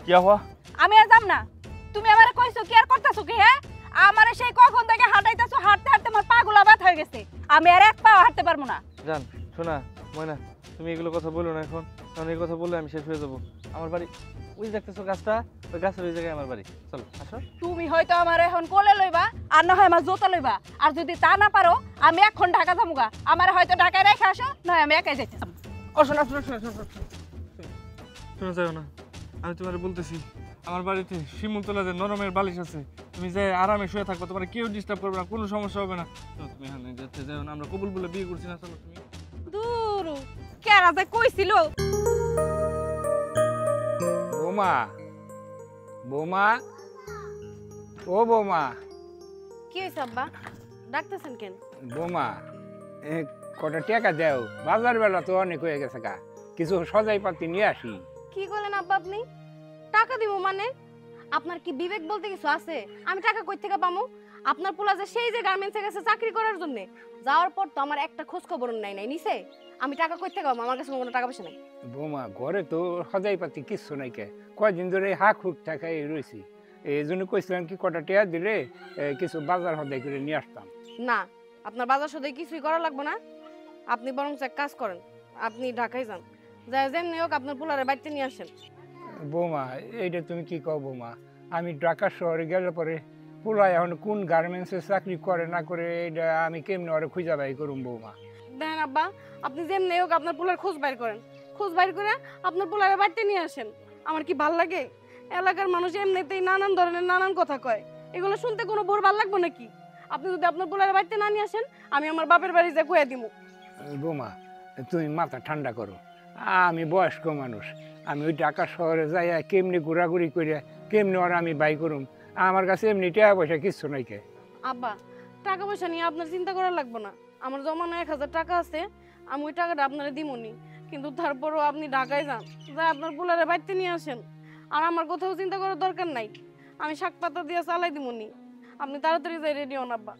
কি হওয়া? আমি আর যাম না। তুমি আমারে কইছো কি আর করতেছো কি? হ্যাঁ, আমারে সেই কখন থেকে হাঁটাইতেছো, হাঁটতে হাঁটতে আমার পা গুলা ব্যথা হয়ে গেছে। আমি আর এক পাও হাঁটতে পারবো না। জান শোনা ময়না, তুমি এগুলো কথা বলো না এখন, কারণ এই কথা বললে আমি শেষ হয়ে যাবো। আমার বাড়ি ওই দেখতেছো গাছটা, ওই গাছের ওই জায়গায় আমার বাড়ি। চলো আসো। তুমি হয়তো আমার এখন কোলে লইবা, আর না হয় আমার জোতা লইবা। আর যদি তা না পারো, আমি এখন ঢাকা যামুগা। আমার হয়তো ঢাকায় রেখে আসো, নয় আমি একাই যাইতে যাবো। ও শোনা শোনা শোনা শোনা শোনা যাও না, আমি তোমার বলতেছি আমার বাড়িতে শিমুলতলা যে নরমের বালিশ আছে, তুমি যে আরামে শুয়ে থাকবো, তোমার কেউ ডিস্টার্ব করবে না, কোনো সমস্যা হবে না। তুমি এখানে যেতে যাও না, আমরা কবুল বলে বিয়ে করছি না। চলো তুমি। দূর কেরা যে কইছিল। বৌমা, বৌমা, ও বৌমা, কি হয়েছে আব্বা, ডাকতেছেন কেন? বৌমা কটা টাকা দেও, বাজার বেলা তো অনেক হয়ে গেছে গা, কিছু সজাই পাতি নিয়ে আসি। কি করলেন আব্বা আপনি? টাকা দিব মানে? আপনার কি বিবেক বলতে কিছু আছে? আমি টাকা কই থেকে পামু? আপনার পোলা যে সেই যে গার্মেন্টসে গেছে চাকরি করার জন্য, যাওয়ার পর তো আমার একটা খোঁজ খবর নাই নিছে। আমি টাকা কই থেকে পাবো? আমার কাছে কোনো টাকা পয়সা নাই। বৌমা ঘরে তো সজাই পাতি কিচ্ছু নাই, কে কয়দিন ধরে হাঁক হুক টাকাই রয়েছি, এই জন্য কইছিলাম কি কটা টাকা দিলে কিছু বাজার সদাই করে নিয়ে আসতাম। না, আপনার বাজার সদাই কিছুই করা লাগবে না। আপনি বরং এক কাজ করেন, আপনি ঢাকায় যান, যাই যেমনি হোক আপনার পোলারে বাড়িতে নিয়ে আসেন। বৌমা এইটা তুমি কি কও বৌমা, আমি ঢাকা শহরে গেলে পরে পোলা এখন কোন গার্মেন্টসে চাকরি করে না করে এটা আমি কেমনি ওরে খুঁজা বাই করুম বৌমা। দেখেন আব্বা, আপনি যেমনি হোক আপনার পোলার খোঁজ বাইর করেন, খোঁজ বাইর করে আপনার পোলারে বাড়িতে নিয়ে আসেন। আমার কি ভাল লাগে? এলাকার মানুষ এমনিতেই নানান ধরনের নানান কথা কয়, এগুলো শুনতে কোনো বোর ভাল লাগবে নাকি? আপনি যদি আপনার পোলারে বাড়িতে না নিয়ে আসেন, আমি আমার বাপের বাড়ি যা কয়ে দিব। বৌমা তুমি মাথা ঠান্ডা করো, আমি বয়স্ক মানুষ, আমি ওই ঢাকা শহরে যাই কেমনি ঘোরাঘুরি করে কেমনি ওরা আমি বাই করুম, আমার কাছে এমনি টাকা পয়সা কিচ্ছু নাই। কে আব্বা, টাকা পয়সা নিয়ে আপনার চিন্তা করার লাগবে না, আমার জমানো 1000 টাকা আছে, আমি ওই টাকাটা আপনারে দিমনি। কিন্তু তারপরও আপনি ঢাকায় যান, যাই আপনার পোলারে বাড়িতে নিয়ে আসেন। আর আমার কোথাও চিন্তা করার দরকার নাই, আমি শাক পাতা দিয়ে চালাই দিমনি। আপনি তাড়াতাড়ি যাই রেডি হন আব্বা।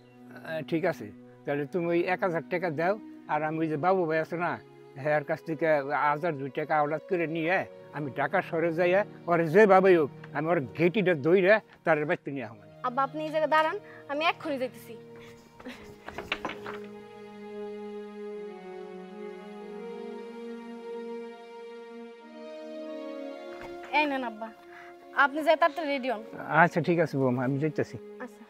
ঠিক আছে, তাহলে তুমি ওই 1000 টাকা দাও, আর আমি ওই যে বাবু ভাই আছে না, হ্যাঁ কাছ থেকে 1002 টাকা আওলাদ করে নিয়ে আমি ঢাকা শহরে যাইয়া ওর যেভাবেই হোক আমি ওর ঘেটিটা দইরে তার বাড়িতে নিয়ে আমার। আব্বা আপনি এই জায়গায় দাঁড়ান, আমি এক্ষুনি যাইতেছি। এই নেন আব্বা, আপনি যাই তাড়াতাড়ি রেডি হন। আচ্ছা ঠিক আছে বৌমা, আমি যাইতেছি। আচ্ছা।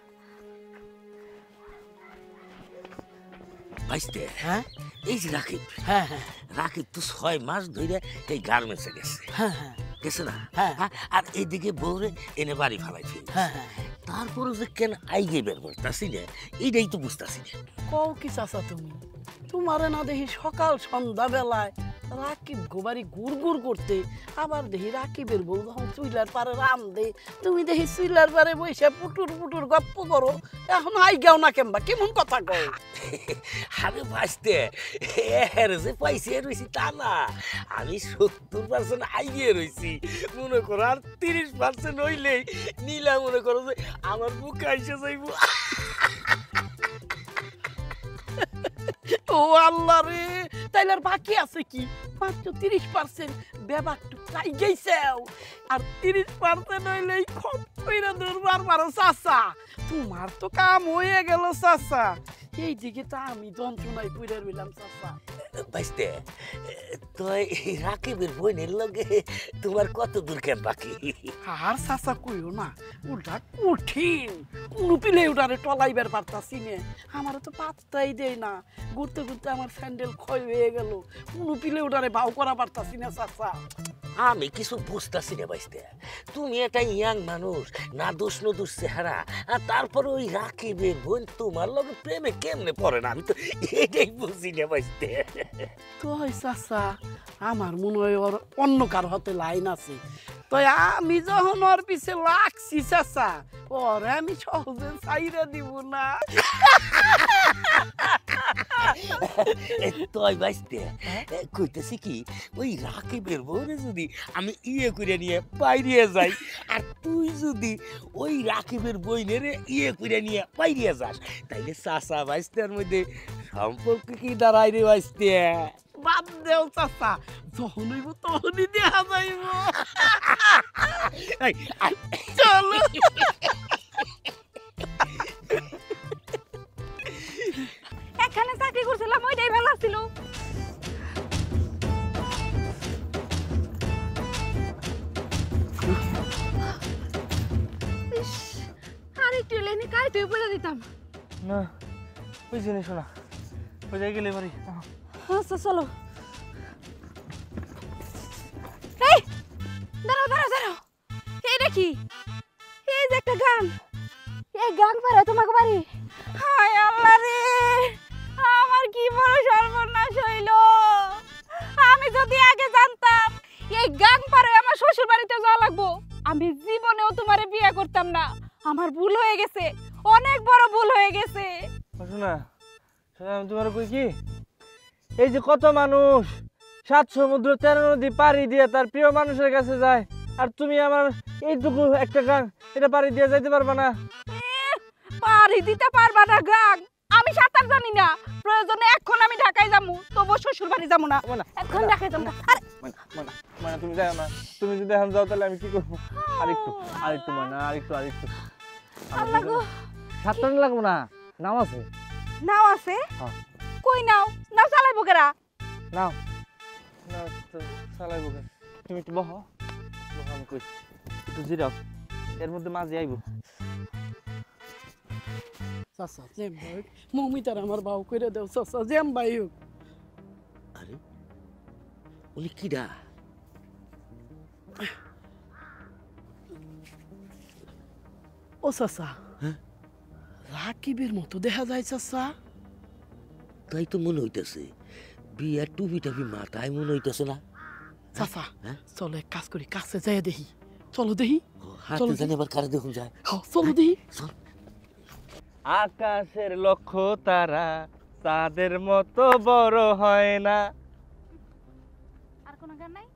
ভাইস্তে, হ্যাঁ এই যে রাকিব, হ্যাঁ হ্যাঁ রাকিব তো 6 মাস ধরে এই গার্মেন্টসে গেছে, হ্যাঁ হ্যাঁ গেছে না, হ্যাঁ আর এইদিকে বউরে এনে বাড়ি ফালাই ফেল, হ্যাঁ হ্যাঁ তারপরে যে কেন আইগে বের করতেছি না এইটাই তো বুঝতেছি না। কও কি চাচা তুমি? তোমারে না দেখি সকাল সন্ধ্যা বেলায় রাকিব গোবারি গুড় গুড় করতে, আবার দেখি রাকিবের বউ যখন চুইলার পারে রান্ধে, তুমি দেখি চুইলার পারে বসে পুটুর পুটুর গপ্প করো। এখন আই গাও না কেমবা, কেমন কথা কও? আরে ভাইস্তে, এর যে পাইছে রয়েছি তা না, আমি 70% আইগে রয়েছি, মনে করো আর 30% হইলেই নীলা মনে করো যে আমার বুক আইসে যাইব। ও আল্লাহ রে, তাইলে আর বাকি আছে কি? মাত্র 30% বেবাকটু চাই গেছে, আর 30% হইলেই খুব কইরা দরবার মারো চাচা। তোমার তো কাম হয়ে গেল চাচা, এইদিকে তো আমি যন্ত্রণায় পড়ে রইলাম চাচা। ভাইস্তে, তুই রাকিবের বোনের লগে তোমার কত দূর কেন বাকি? আর চাচা কইও না, উল্টা কঠিন, কোনো পিলে উঠারে টলাইবার পারতাছি নে, আমার তো পাত্তাই দেয় না, ঘুরতে ঘুরতে আমার স্যান্ডেল ক্ষয় হয়ে গেল, কোনো পিলে উঠারে বাউ করা পারতাছি না চাচা। আমি কিছু বুঝতেছি না ভাইস্তে, তুমি একটা ইয়াং মানুষ, না দোষ ন দোষ চেহারা, আর তারপরে ওই রাকিবের বোন তোমার লগে প্রেমে কেমনে পড়ে না, আমি তো এটাই বুঝি না ভাইস্তে। তো চাচা আমার মনে হয় ওর অন্য কার হতে লাইন আছে, তো আমি যখন ওর পিছে লাগছি চাচা, ওরে আমি সহজে চাইরা দিব না। তুই ভাইস্তে কইতেছি কি, ওই রাকিবের বোনে যদি আমি ইয়ে করে নিয়ে বাইরে যাই, আর তুই যদি ওই রাকিবের বইনের ইয়ে করে নিয়ে বাইরে যাস, তাইলে চাচা ভাইস্তের মধ্যে সম্পর্ক কি দাঁড়ায় রে ভাইস্তে? বাদ দেও চাচা, যখন হইব তখনই দেখা যাইব। এই, আয়। চলো। এখানে চাকরি করছিলাম ওইটাই ভালো ছিল। আর একটু লেনে কাই তুই বলে দিতাম। না ওই জিনিস না, ওই জায়গায় গেলে পারি। আচ্ছা চলো। এই দাঁড়াও দাঁড়াও দাঁড়াও, এইটা কি? এই যে একটা গান, এই গান পারে তোমাকে বাড়ি। হায় আল্লাহ রে, আমার কি বড় সর্বনাশ হইল। আমি যদি আগে জানতাম এই গান পারে আমার শ্বশুর বাড়িতে যাওয়া লাগবো, আমি জীবনেও তোমারে বিয়ে করতাম না। আমার ভুল হয়ে গেছে, অনেক বড় ভুল হয়ে গেছে। শোনা শোনা, আমি তোমার কই কি, এই যে কত মানুষ 7 সমুদ্র 13 নদী পাড়ি দিয়ে তার প্রিয় মানুষের কাছে যায়, আর তুমি আমার এইটুকু একটা গান এটা পাড়ি দিয়ে যাইতে পারবা না? পারি দিতে পারবা না গাং? আমি সাঁতার জানি না, প্রয়োজনে এখন আমি ঢাকায় যাবো, তবু শ্বশুর বাড়ি যাবো না। মানে এখন ঢাকায় যাবো না। আরে মানে তুমি যাও না, তুমি যদি এখন যাও তাহলে আমি কি করবো? আরেকটু আরেকটু মানে আরেকটু আরেকটু আল্লাহ গো, সাঁতার লাগবো না, নাও আছে। নাও আছে? হ্যাঁ। কই নাও? নাও চালাইবো কেরা? নাও নাও তো চালাইবো কেন? তুমি একটু বহ, বহ, আমি কই একটু জিরাও, এর মধ্যে মাঝে আইবো। চাচা যেম ভাই, মমিতার আমার বাউ করে দেও চাচা, যেম ভাই হোক। আরে উনি কিডা? ও চাচা, হ্যাঁ? রাকিবের মতো দেখা যায় চাচা। তাই তো মনে হইতেছে, বিয়ার টুপি টাপি মাথায় মনে হইতেছে না? চাচা হ্যাঁ? চলো এক কাজ করি, কাছে যাই দেখি। চলো দেখি, হাতে চলো জানি আবার কারে দেখুন যায়। চলো দেখি। চল। আকাশের লক্ষ্য তারা তাদের মতো বড় হয় না। আর কোন গান নাই?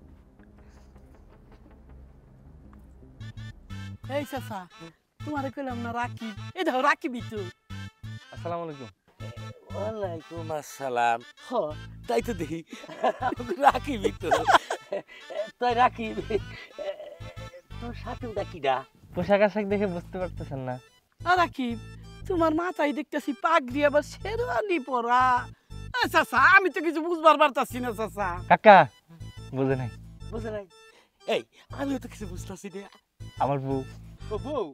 এই চাচা, তোমারে কইলাম না রাকিব, এই দেখো রাকিবই তো। আসসালামু আলাইকুম। ওয়ালাইকুম আসসালাম। হ তাই তো দেখি রাখিবি তো। তাই রাখিবি, তোর সাথে ওটা কিডা? পোশাক আশাক দেখে বুঝতে পারতেছেন না? রাকিব, তোমার মাথায় দেখতেছি পাগড়ি, আবার শেরওয়ানি পরা। চাচা আমি তো কিছু বুঝবার পারতাছি না চাচা। কাকা বুঝে নাই, বুঝে নাই? এই আমিও তো কিছু বুঝতেছি না। আমার বউ। ও বউ?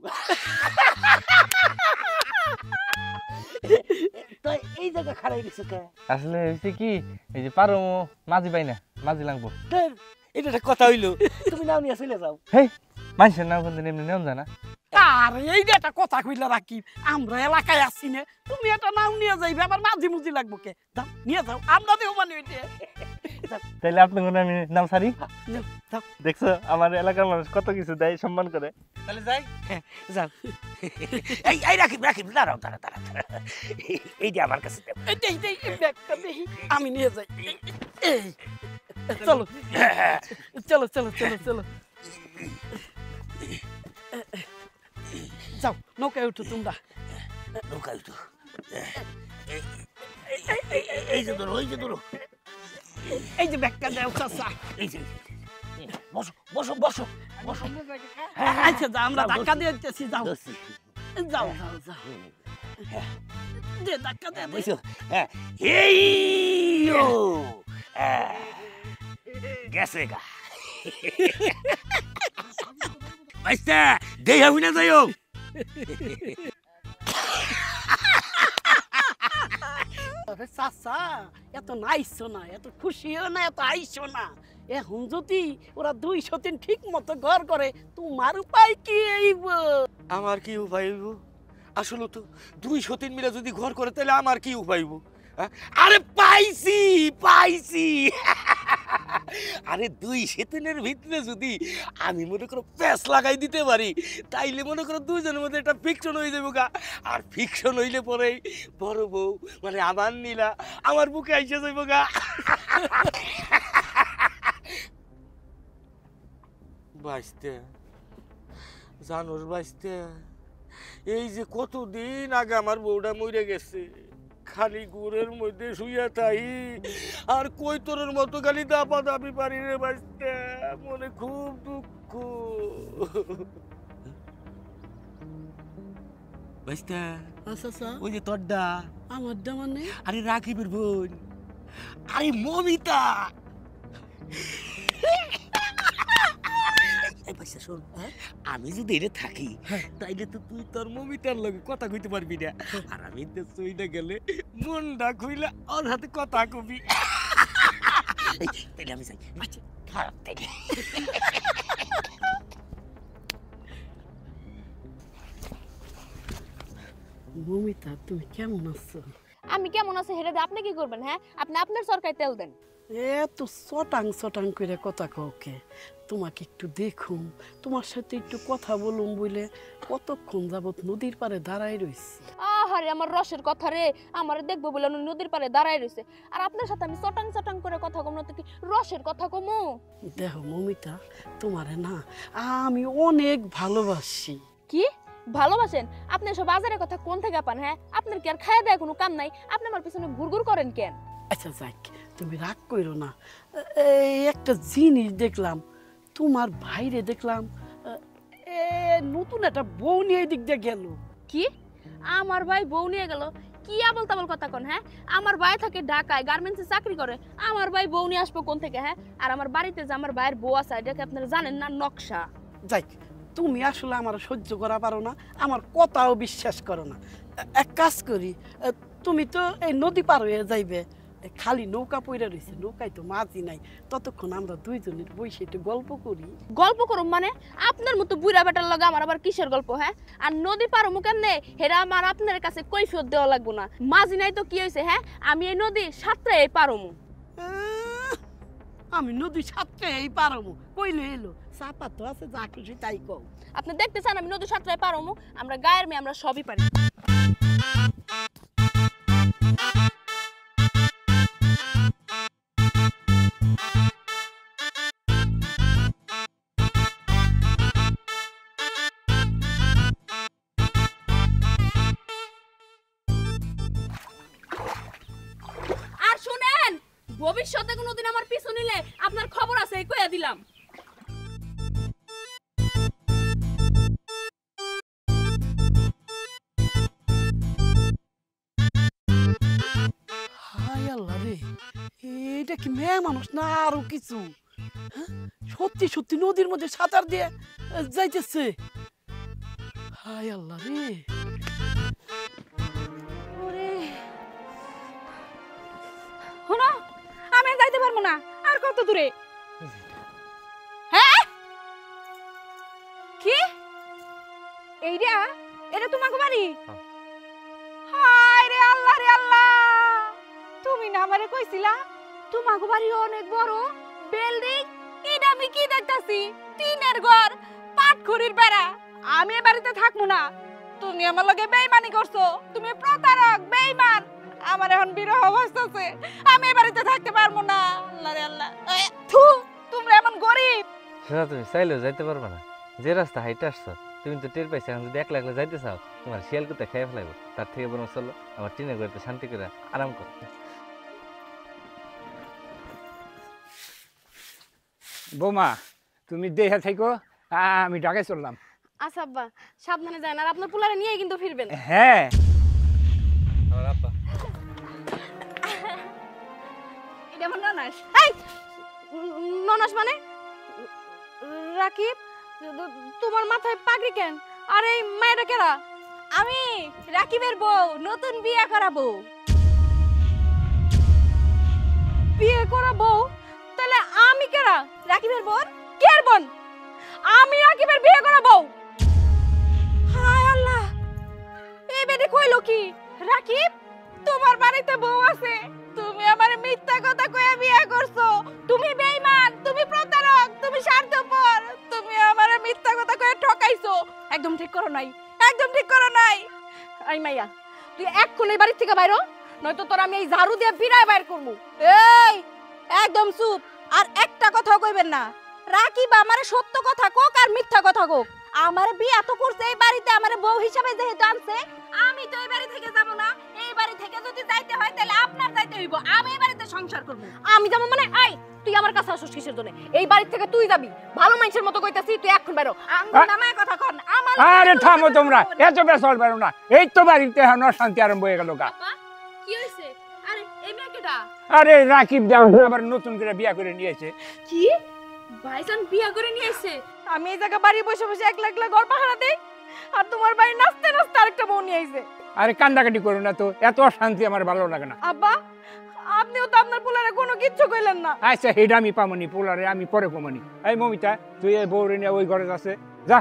তাই এই জায়গা খাড়াই দিছো কে? আসলে হয়েছে কি, এই যে পারো মাঝি পাই না, মাঝি লাগবো। ধুর, এটা একটা কথা হইলো, তুমি নাও নিয়ে চলে যাও। হেই, মানুষের নাম কোনদিন এমনি নেওয়া যায় না। আরে এইটা একটা কথা কইলা রাকিব, আমরা এলাকায় আছি না, তুমি একটা নাম নিয়ে যাইবে, আবার মাঝি মুজি লাগবো কে? যাও নিয়ে যাও, আমরা দেও মানে ওইটা। তাইলে আপনি কোনো আমি নাম সারি। যাও, যাও। দেখছো আমার এলাকার মানুষ কত কিছু দেয়, সম্মান করে। তাহলে যাই। হ্যাঁ যাও। এই এই রাখিব রাখিব, দাঁড়াও দাঁড়া দাঁড়া দাঁড়া, এইটা আমার কাছে দেব। এইটা এইটা এই ব্যাগটা দেখি, আমি নিয়ে যাই। এই চলো চলো চলো চলো চলো, যাও নৌকায় উঠো তোমরা। নৌকায় উঠো। এই যে ধরো, এই যে ধরো, এই যে ব্যাগটা দেও চাচা। এই যে বসো বসো বসো বসো। আচ্ছা যাও, আমরা ধাক্কা দিয়ে দিতেছি, যাও ধরছি। যাও যাও যাও, দে ধাক্কা দে দে। বুঝছো? হ্যাঁ, এই ও গেছে গা। বাইস্তা দেই হই না যাইও। আরে চাচা, এত নাইছো না, এত খুশিও না, এত আইসো না। এখন যদি ওরা 200 দিন ঠিক মতো ঘর করে, তোমার উপায় কি হইব? আমার কি উপায় হইব? আসলে তো 200 তিন মিলে যদি ঘর করে তাহলে আমার কি উপায় হইব? আরে পাইছি পাইছি। আরে 200 দিনের ভিতরে যদি আমি মনে করো প্যাস লাগাই দিতে পারি, তাইলে মনে করো দুইজনের মধ্যে একটা ফিকশন হয়ে যাবো গা। আর ফিকশন হইলে পরেই বড় বউ মানে আমার নীলা আমার বুকে আইসা যাইব গা। বাইস্তে জানোস বাইস্তে, এই যে কতদিন আগে আমার বউটা মরে গেছে, খালি গুড়ের মধ্যে শুয়ে থাই আর কই তোরের মতো খালি দাপা দাপি পারি রে বাইস্তা, মনে খুব দুঃখ। বাইস্তা আচ্ছা ওই যে তোরডা, আমার দা মানে আরে রাকিবের বোন, আরে মমিতা। এই বাইস্তা শোন, আমি যদি এটা থাকি তাইলে তো তুই তোর মমিতার লগে কথা কইতে পারবি না, আর আমি তো সইটা গেলে মনটা খুইলা ওর হাতে কথা কবি। তাইলে আমি যাই। আচ্ছা খারাপ তাইলে। মমিতা তুমি কেমন আছো? আমি কেমন আছি হেরে আপনি কি করবেন? হ্যাঁ, আপনি আপনার সরকারি তেল দেন। এত চটাং করে কথা কাউকে, তোমাকে একটু দেখুম, তোমার সাথে একটু কথা বলুম বলে কতক্ষণ যাবত নদীর পাড়ে দাঁড়াই রইছি। আহারে আমার রসের কথা রে, আমারে দেখবো বলে উনি নদীর পাড়ে দাঁড়ায় রইছে, আর আপনার সাথে আমি চটাং চটাং করে কথা কম না তো কি রসের কথা কমু? দেখো মমিতা, তোমারে না আমি অনেক ভালোবাসি। কি ভালোবাসেন? আপনি সব বাজারের কথা কোন থেকে পান? হ্যাঁ, আপনার কি আর খাওয়া দেয় কোনো কাম নাই? আপনি আমার পিছনে ঘুরঘুর করেন কেন? আচ্ছা যাক, তুমি রাগ করো না। এই একটা জিনিস দেখলাম, তোমার ভাইরে দেখলাম নতুন একটা বউ নিয়ে এই দিক দিয়ে গেল। কি আমার ভাই বউ নিয়ে গেল? কি আবল তাবল কথা কোন? হ্যাঁ, আমার ভাই থাকে ঢাকায়, গার্মেন্টসে চাকরি করে, আমার ভাই বউ নিয়ে আসবো কোন থেকে? হ্যাঁ, আর আমার বাড়িতে যে আমার ভাইয়ের বউ আছে এটাকে আপনারা জানেন না? নকশা। যাক, তুমি আসলে আমার সহ্য করা পারো না, আমার কথাও বিশ্বাস করো না। এক কাজ করি, তুমি তো এই নদী পার হয়ে যাইবে, খালি নৌকা পইরা রয়েছে, নৌকায় তো মাঝি নাই, ততক্ষণ আমরা দুইজনের বসে একটু গল্প করি। গল্প করুম মানে? আপনার মতো বুড়া বেটার লগে আমার আবার কিসের গল্প? হ্যাঁ, আর নদী পার হমু কেমনে হেরা আমার আপনার কাছে কৈফিয়ত দেওয়া লাগবো না। মাঝি নাই তো কি হয়েছে? হ্যাঁ, আমি এই নদী সাঁতরাই পার হমু। আমি নদী সাঁতরে এই পারমু কইলে এলো, চাপা তো আছে, যা খুশি তাই কও। আপনি দেখতে চান আমি নদী সাঁতরাই পার হমু? আমরা গায়ের মেয়ে, আমরা সবই পারি। আর শুনেন, ভবিষ্যতে কোনোদিন আমার পিছু নিলে আপনার খবর আছে, এই কইয়া দিলাম। হায় আল্লাহ রে, এটা কি মেয়ে মানুষ না আরো কিছু? হ্যাঁ? সত্যি সত্যি নদীর মধ্যে সাঁতার দিয়ে যাইতেছে। হায় আল্লাহ রে। শোনো, আমি আর যাইতে পারবো না। আর কত দূরে? হ্যাঁ, কি এইটা? এটা তোমাকে বাড়ি? হায় রে আল্লাহ রে আল্লাহ, তুমি না আমারে কইছিলা তোমাকে বাড়ি অনেক বড় বিল্ডিং? এটা আমি কি দেখতাছি? টিনের ঘর, পাটখড়ির বেড়া। আমি এ বাড়িতে থাকবো না। তুমি আমার লগে বেইমানি করছো, তুমি প্রতারক, বেইমান। আমার এখন বিরহ অবস্থাছে, আমি এ বাড়িতে থাকতে পারবো না। আল্লাহ রে আল্লাহ, থু, তোমরা এমন গরিব। শোনা, তুমি চাইলেও যাইতে পারবে না। যে রাস্তা হাইটে আসছো, তুমি তো টের পাইছো। এখন যদি একলা একলা যাইতে চাও, তোমার শিয়াল কুত্তা খেয়ে ফেলাইবো। তার থেকে বরং চলো আমার টিনের ঘরে শান্তি করে আরাম করো। বৌমা, তুমি দেহা থাকো, আমি ঢাকায় চললাম। আচ্ছা আব্বা, সাবধানে যান, আর আপনার পোলারে নিয়ে কিন্তু ফিরবেন। হ্যাঁ, আমার আব্বা। এটা আমার ননাস। এই ননাস মানে? রাকিব, তোমার মাথায় পাগড়ি কেন? আর এই মেয়েটা কেরা? আমি রাকিবের বউ, নতুন বিয়ে করা বউ। বিয়ে করা বউ? তাহলে আমি কেরা? রাকিবের বোন? কের বোন? আমি রাকিবের বিয়ে করা বউ? হায় আল্লাহ, এই বেটি কইলো কি? রাকিব, তোমার বাড়িতে বউ আছে, তুমি আমার মিথ্যা কথা কইয়া বিয়ে করছো। তুমি বেঈমান, তুমি প্রতারক, তুমি স্বার্থপর, তুমি আমার মিথ্যা কথা কইয়া ঠকাইছো। একদম ঠিক করো নাই, একদম ঠিক করো নাই। আই মাইয়া, তুই এক্ষুনি বাড়ি থেকে বাইরো, নয়তো তোর আমি এই ঝাড়ু দিয়ে বিড়ায় বাইর করবো। এই একদম চুপ, আর একটা কথাও কইবেন না। রাকিব আমারে সত্য কথা কোক আর মিথ্যা কথা কোক, আমার বিয়ে তো করছে এই বাড়িতে, আমার বউ হিসাবে যেহেতু আনছে, আমি তো এই বাড়ি থেকে যাব না। এই বাড়ি থেকে যদি যদি যাইতে হয় তাহলে আপনার যাইতে হইব, আমি এই বাড়িতে সংসার করব। আমি যেমন মানে আই তুই আমার কাছে আসছিস কিসের জন্য? এই বাড়ি থেকে তুই যাবি, ভালো মানুষের মতো কইতাছি, তুই এখন বেরো। আঙ্গুল নামায় কথা কন, আমার আরে থামো তোমরা, এত বেসল বেরো না। এই তো বাড়িতে এখন অশান্তি আরম্ভ হয়ে গেল গা। বাবা কি হইছে? আরে এই মেয়ে কেডা? আরে রাকিব দেওয়া আবার নতুন করে বিয়া করে নিয়েছে। কি ভাইজান বিয়া করে নিয়ে আইছে? আমি এই জায়গা বাড়ি বসে বসে একলা একলা ঘর পাহারা দেই, আর তোমার বাড়ি নাচতে নাচতে আরেকটা বউ নিয়ে আইছে। আরে কান্দাকাটি করো না তো, এত অশান্তি আমার ভালো লাগে না। আব্বা আপনিও তো আপনার পোলারে কোনো কিচ্ছু কইলেন না। আচ্ছা হেডা আমি পামনি, পোলারে আমি পরে কমনি। এই মমিতা তুই এই বউরে নিয়ে ওই ঘরে আছে যা।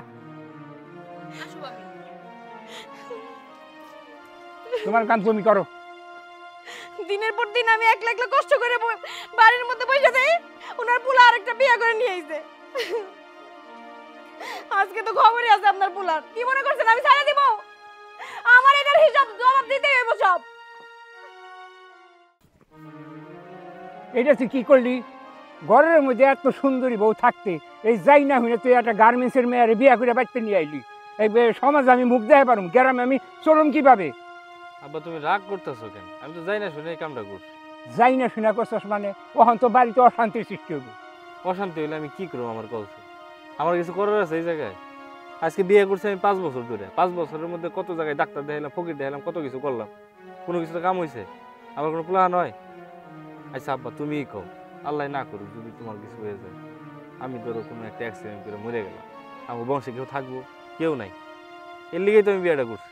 আসো আমি। তোমার কাম তুমি করো। দিনের পর দিন আমি একলা একলা কষ্ট করে বাড়ির মধ্যে বসে যাই, ওনার পোলা আরেকটা বিয়ে করে নিয়ে আইছে। আজকে তো খবরই আছে আপনার পোলার। কি মনে করছেন আমি ছাড়া দিব? আমার এটার হিসাব জবাব দিতেই হইব সব। এটা তুই কি করলি? ঘরের মধ্যে এত সুন্দরী বউ থাকতে এই যাই না হইলে তুই একটা গার্মেন্টসের মেয়েরে বিয়া করে বাড়িতে নিয়ে আইলি। এই সমাজ আমি মুখ দেখাই পারুম, গ্রামে আমি চলুম কিভাবে? আব্বা তুমি রাগ করতেছো কেন? আমি তো যাই না শুনে এই কামটা করছি। যাই না শুনা করছস মানে ওখান তো বাড়িতে অশান্তির সৃষ্টি হবে। অশান্তি হইলে আমি কি করবো? আমার কলসে আমার কিছু করার আছে এই জায়গায়? আজকে বিয়ে করছি আমি 5 বছর ধরে। 5 বছরের মধ্যে কত জায়গায় ডাক্তার দেখাইলাম, ফকির দেখাইলাম, কত কিছু করলাম, কোনো কিছু তো কাম হয়েছে? আমার কোনো প্ল্যান হয়? আচ্ছা আব্বা তুমিই কও, আল্লাহ না করুক যদি তোমার কিছু হয়ে যায়, আমি ধরো কোনো একটা অ্যাক্সিডেন্ট করে মরে গেলাম, আমার বংশে কেউ থাকবো? কেউ নাই। এর লিগেই তো আমি বিয়েটা করছি।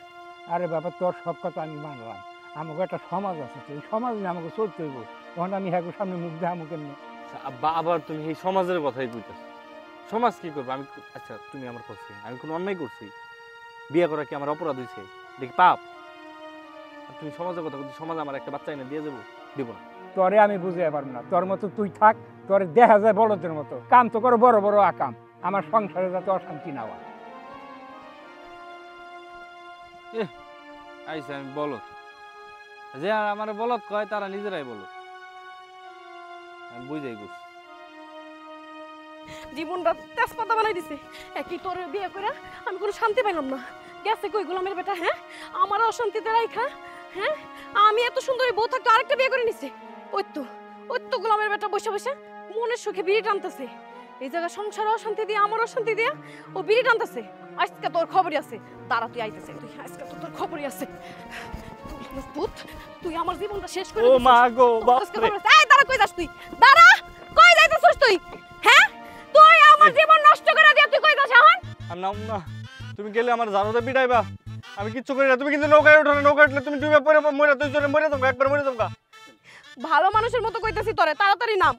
আরে বাবা তোর সব কথা আমি মানলাম, আমাকে একটা সমাজ আছে, তো এই সমাজ নিয়ে আমাকে চলতে হইব। তখন আমি হ্যাঁ সামনে মুখ দেখামো কেমনি? আব্বা আবার তুমি এই সমাজের কথাই কইতেছো। সমাজ কি করবো? আমি আচ্ছা তুমি আমার করছি, আমি কোনো অন্যায় করছি? বিয়ে করা কি আমার অপরাধ হয়েছে? দেখি পাপ? আর তুমি সমাজের কথা বলছি, সমাজ আমার একটা বাচ্চা এনে দিয়ে যাবো? দিব না। তোরে আমি বুঝতে পারবো না, তোর মতো তুই থাক, তোরে দেখা যায় বড়দের মতো কাম তো করো বড় বড় আকাম, আমার সংসারে যাতে অশান্তি না হয়। আইসা আমি বলত, যে আর আমার বলত কয় তারা নিজেরাই বলত, আমি বুঝাই করছি। জীবনটা তেজপাতা বানাই দিছে। একই তোর বিয়ে করে আমি কোনো শান্তি পাইলাম না। গেছে কই গোলামের বেটা? হ্যাঁ আমার অশান্তিতে রাইখা, হ্যাঁ আমি এত সুন্দরী বউ থাকতে আরেকটা বিয়ে করে নিছে। ওই তো গোলামের বেটা বসে বসে মনের সুখে বিড়ি টানতেছে। এই জায়গা সংসারে অশান্তি দিয়ে আমার অশান্তি দিয়ে ও বিড়ি টানতেছে। আজকে তোর খবরই আছে, দাঁড়া তুই আইতেছে, তুই আজকে তো তোর খবরই আছে। ভূত তুই আমার জীবনটা শেষ করে ও মা গো বাপ রে! এই দাঁড়া, কই যাস তুই? দাঁড়া, কই যাইতেছিস তুই? হ্যাঁ তুই আমার জীবন নষ্ট করে দিয়া তুই কই যাস এখন? আমি নাম না, তুমি গেলে আমার জানোতে পিটাইবা, আমি কিচ্ছু করি না। তুমি কিন্তু নৌকায় ওঠো না, নৌকায় উঠলে তুমি ডুবে পড়ে মরে, তুই জন্য মরে যাবো, একবার মরে যাবো। ভালো মানুষের মতো কইতাছি তোরে, তাড়াতাড়ি নাম।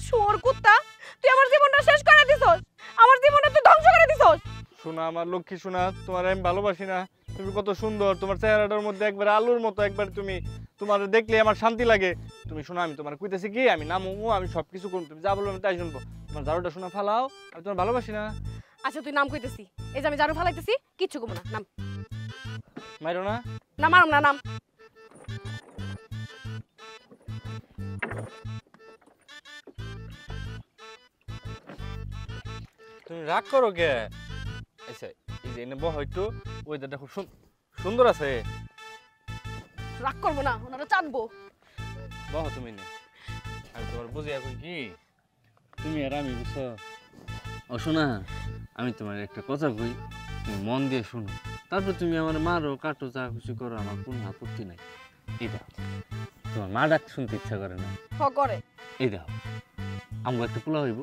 শুয়োর কুত্তা, তুই আমার জীবনটা শেষ করে দিছস, আমার জীবনটা তুই ধ্বংস করে দিছস। শোনা আমার লক্ষ্মী শোনা, তোমার আমি ভালোবাসি না? তুমি কত সুন্দর, তোমার চেহারাটার মধ্যে একবার আলুর মতো, একবার তুমি তোমার দেখলে আমার শান্তি লাগে। তুমি শোনা, আমি তোমার কইতেছি কি, আমি নামো, আমি সব কিছু করবো, তুমি যা বলবো আমি তাই শুনবো। তোমার জারুটা শোনা ফালাও, আমি তোমার ভালোবাসি না? আচ্ছা তুই নাম কইতেছি, এই যে আমি জারু ফালাইতেছি, কিচ্ছু কমো না, নাম। মাইরো না? না মারুম না, নাম। তুমি রাগ করো কে? আচ্ছা এই যে এনে বহ, একটু ওয়েদারটা খুব সুন্দর আছে। রাগ করবো না, ওনারা চাটবো। বহ তুমি নে, আমি তোমার বুঝি এখন কি, তুমি আর আমি বুঝছো। ও শোনা, আমি তোমার একটা কথা কই, তুমি মন দিয়ে শুনো, তারপর তুমি আমার মারো কাটো যা খুশি করো, আমার কোনো আপত্তি নাই। এই দেখো, তোমার মা ডাক শুনতে ইচ্ছা করে না? করে। এই দেখো, আমগো একটা পোলা হইব,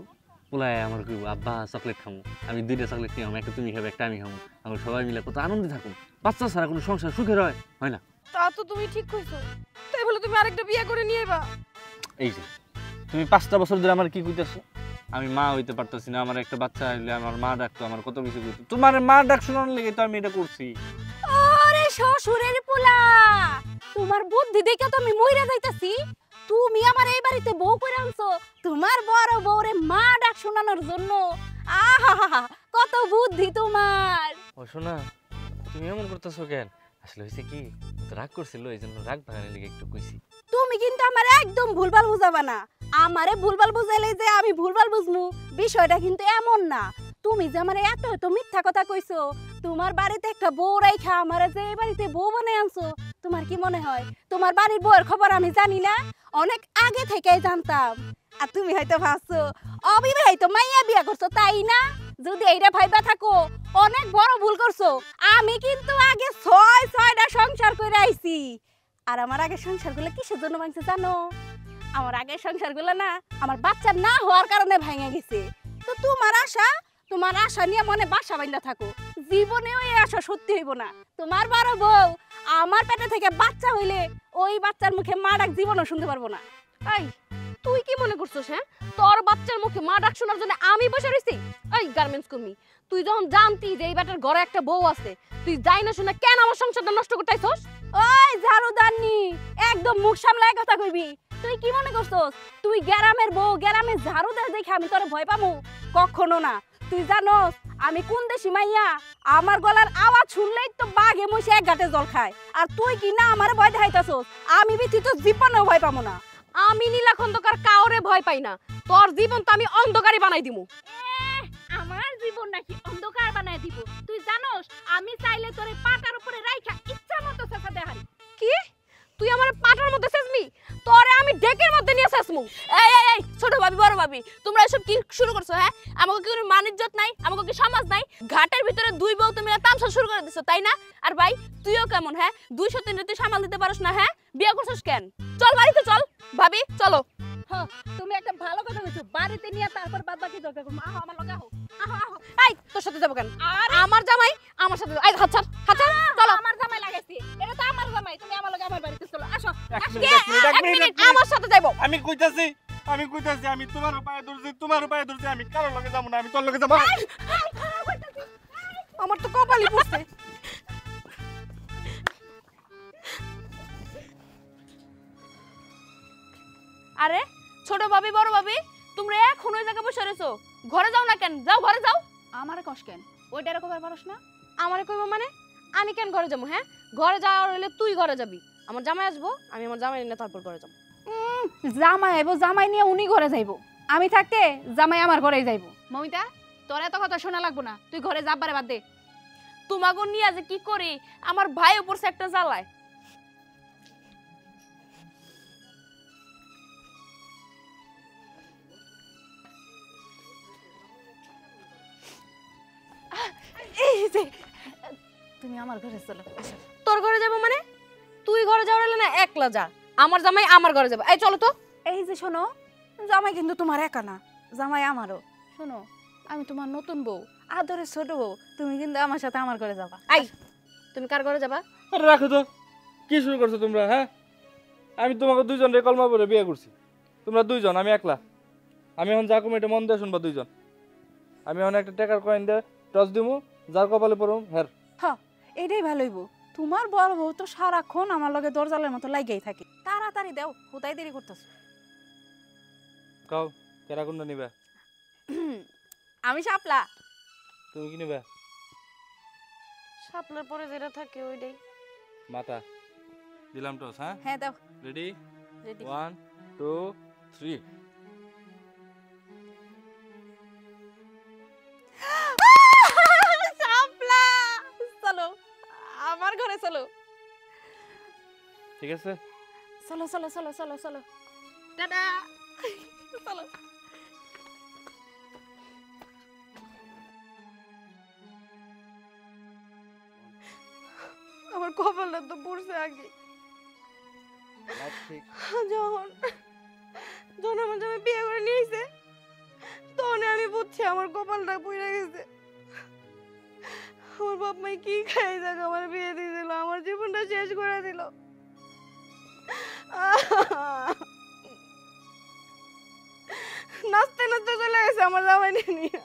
পোলায় আমার কইব আব্বা চকলেট খামো, আমি 2টা চকলেট নিয়ে একটা তুমি খাবে একটা আমি খামো, আমরা সবাই মিলে কত আনন্দে থাকুন। বাচ্চা ছাড়া কোনো সংসার সুখের হয় না? তা তো তুমি ঠিক কইছো, তাই বলে তুমি আরেকটা বিয়ে করে নিয়ে আইবা? এই যে তুমি 5টা বছর ধরে আমার কি কইতেছো, আমি মা হইতে পারতেছি না, আমার একটা বাচ্চা হইলে আমার মা ডাকতো, আমার কত কিছু কইতো, তোমার মা ডাক শোনার লেগে তো আমি এটা করছি। আরে শ্বশুরের পোলা, তোমার বুদ্ধি দেখে তো আমি মইরা যাইতাছি। তুমি আমার এই বাড়িতে বউ করে আনছো তোমার বড় বউরে মা ডাক শোনানোর জন্য। আহা কত বুদ্ধি তোমার। ও শোনা, তুমি এমন করতেছো কেন? আসলে হইছে কি, রাগ করছিল, এই জন্য রাগ ভাঙানোর লেগে একটু কইছি। তুমি কিন্তু আমার একদম ভুলভাল বুঝাবা না। আমারে ভুলভাল বুঝাইলে যে আমি ভুলভাল বুঝমু বিষয়টা কিন্তু এমন না। তুমি যে আমার এত মিথ্যা কথা কইছো, তোমার বাড়িতে একটা বউ রাইখা আমারে যে এই বাড়িতে বউ বানাই আনছো, তোমার কি মনে হয় তোমার বাড়ির বউয়ের খবর আমি জানি না? অনেক আগে থেকেই জানতাম। আর তুমি হয়তো ভাবছো অবিবাহিত মাইয়া বিয়া করছো, তাই না? যদি এইটা ভাইবা থাকো অনেক বড় ভুল করছো। আমি কিন্তু আগে 6টা সংসার করে আইছি। আর আমার আগে সংসারগুলো কিসের জন্য ভাঙছে জানো? আমার আগের সংসারগুলো না আমার বাচ্চা না হওয়ার কারণে ভেঙে গেছে। তো তোমার আশা নিয়ে মনে বাসা বাইন্দা থাকো, জীবনেও এই আশা সত্যি হইব না। তোমার বড় বউ আমার পেটে থেকে বাচ্চা হইলে ওই বাচ্চার মুখে মা ডাক জীবনও শুনতে পারবো না। এই তুই কি মনে করছিস হ্যাঁ তোর বাচ্চার মুখে মা ডাক শোনার জন্য আমি বসে রইছি? এই গার্মেন্টস কর্মী, তুই যখন জানতি যে এই বেটার ঘরে একটা বউ আছে, তুই যাই না শুনে কেন আমার সংসারটা নষ্ট করতেছস? ওই ঝাড়ুদারনি, একদম মুখ সামলায় কথা কইবি। তুই কি মনে করছস তুই গ্রামের বউ, গ্রামের ঝাড়ুদার দেখে আমি তোরে ভয় পামু? কখনো না। তুই জানোস আমি কোন দেশি মাইয়া? আমার গলার আওয়াজ শুনলেই তো বাঘে মশে এক ঘাটে জল খায়। আর তুই কি না আমার ভয় দেখাইতাছস? আমি বিতি তো জীবনেও ভয় পামু না। আমি নীলা খন্দকার কাউরে ভয় পাই না, তোর জীবন তো আমি অন্ধকারই বানাই দিমু। আমার জীবন নাকি অন্ধকার বানায় দিব? তুই জানোস আমি চাইলে তোরে পাটার উপরে রাইখা ইচ্ছা মতো চেঁচা দেখাই। কি তুই আমার পাটার মধ্যে শেষমি? তোরে আমি ডেকের মধ্যে নিয়ে শেষমু। এই ছোট ভাবি বড় ভাবি, তোমরা এসব কি শুরু করছো? হ্যাঁ, আমাকে কি কোনো মান ইজ্জত নাই? আমাকে কি সমাজ নাই? ঘাটের ভিতরে দুই বউ তুমি তামসা শুরু করে দিছো, তাই না? আর ভাই তুইও কেমন? হ্যাঁ, 203 তুই সামাল দিতে পারছ না? হ্যাঁ, বিয়ে করছিস কেন? চল বাড়িতে চল। ভাবি চলো। হ্যাঁ, তুমি একটা ভালো কথা কইছো, বাড়িতে নিয়ে তারপর বাদ বাকি দরকার করব। আহো আমার লগে আহো। আহো। এই তোর সাথে যাবো কেন? আমার জামাই আমার সাথে। এই হাত ছাড়, চলো। আমার জামাই লাগাইছি, এটা তো আমার জামাই। তুমি আমার লগে আমার বাড়িতে চলো, আসো। এক মিনিট আমার সাথে যাইবো। আমি কইতাছি আমি তোমার পায়ে ধরছি, আমি কারোর লগে যাবো না, আমি তোর লগে যাবো। আমার তো কপালই পড়ছে। আরে ছোট ভাবি বড় ভাবি, তোমরা এখন ওই জায়গায় বসে রয়েছো, ঘরে যাও না কেন? যাও ঘরে যাও। আমার কষ্ট কেন? ওইটা এরকম পারস না? আমারে কইবো মানে? আমি কেন ঘরে যাবো? হ্যাঁ, ঘরে যাওয়ার হইলে তুই ঘরে যাবি। আমার জামাই আসবো, আমি আমার জামাই নিয়ে তারপর ঘরে যাবো। জামাই আইবো, জামাই নিয়ে উনি ঘরে যাইবো। আমি থাকতে জামাই আমার ঘরেই যাইবো। মমিতা, তোর এত কথা শোনা লাগবো না, তুই ঘরে যাবারে বাদ দে। তোমাকে নিয়ে যে কি করি, আমার ভাই উপরছে একটা জ্বালায়। এই যে তুমি আমার ঘরে চলো। তোর ঘরে যাবো মানে? তুই ঘরে যাওয়ার হলে না একলা যা, আমার জামাই আমার ঘরে যাবো। এই চলো তো। এই যে শোনো, জামাই কিন্তু তোমার একা না, জামাই আমারও। শোনো, আমি তোমার নতুন বউ, আদরের ছোট বউ। তুমি কিন্তু আমার সাথে আমার ঘরে যাবা। এই তুমি কার ঘরে যাবা? আরে রাখো তো, কি শুরু করছো তোমরা? হ্যাঁ, আমি তোমাকে দুইজন রে কলমা পরে বিয়ে করছি, তোমরা দুইজন, আমি একলা। আমি এখন যা কম এটা মন দিয়ে শুনবা দুইজন। আমি এখন একটা টাকার কয়েন দিয়ে টস দিমু, যার কপালে পড়ুম হের। হ্যাঁ, এটাই ভালো হইব। তোমার বড় বউ তো সারাক্ষণ আমার লগে দরজালের মতো লাগাই থাকে। তাড়াতাড়ি দাও, হুতাই দেরি করতেছো। কাও কেরা কোনটা নিবা? আমি শাপলা। তুমি কি নিবা? শাপলার পরে যেটা থাকে ওইটাই। মাথা দিলাম টস। হ্যাঁ হ্যাঁ দাও। রেডি? রেডি। 1 2 3। শাপলা, চলো আমার ঘরে চলো। ঠিক আছে, চলো চলো চলো চলো চলো। টাটা। চলো। আমার কপালটা তো পড়ছে আগে। যখন আমার জামাই বিয়ে করে নিয়েছে, তখন আমি বুঝছি আমার কপালটা পড়ে গেছে। আমার বাপ মাই কি খাই যাক আমার বিয়ে দিয়ে দিল, আমার জীবনটা শেষ করে দিল। নাচতে নাচতে চলে গেছে আমার জামাই নিয়ে।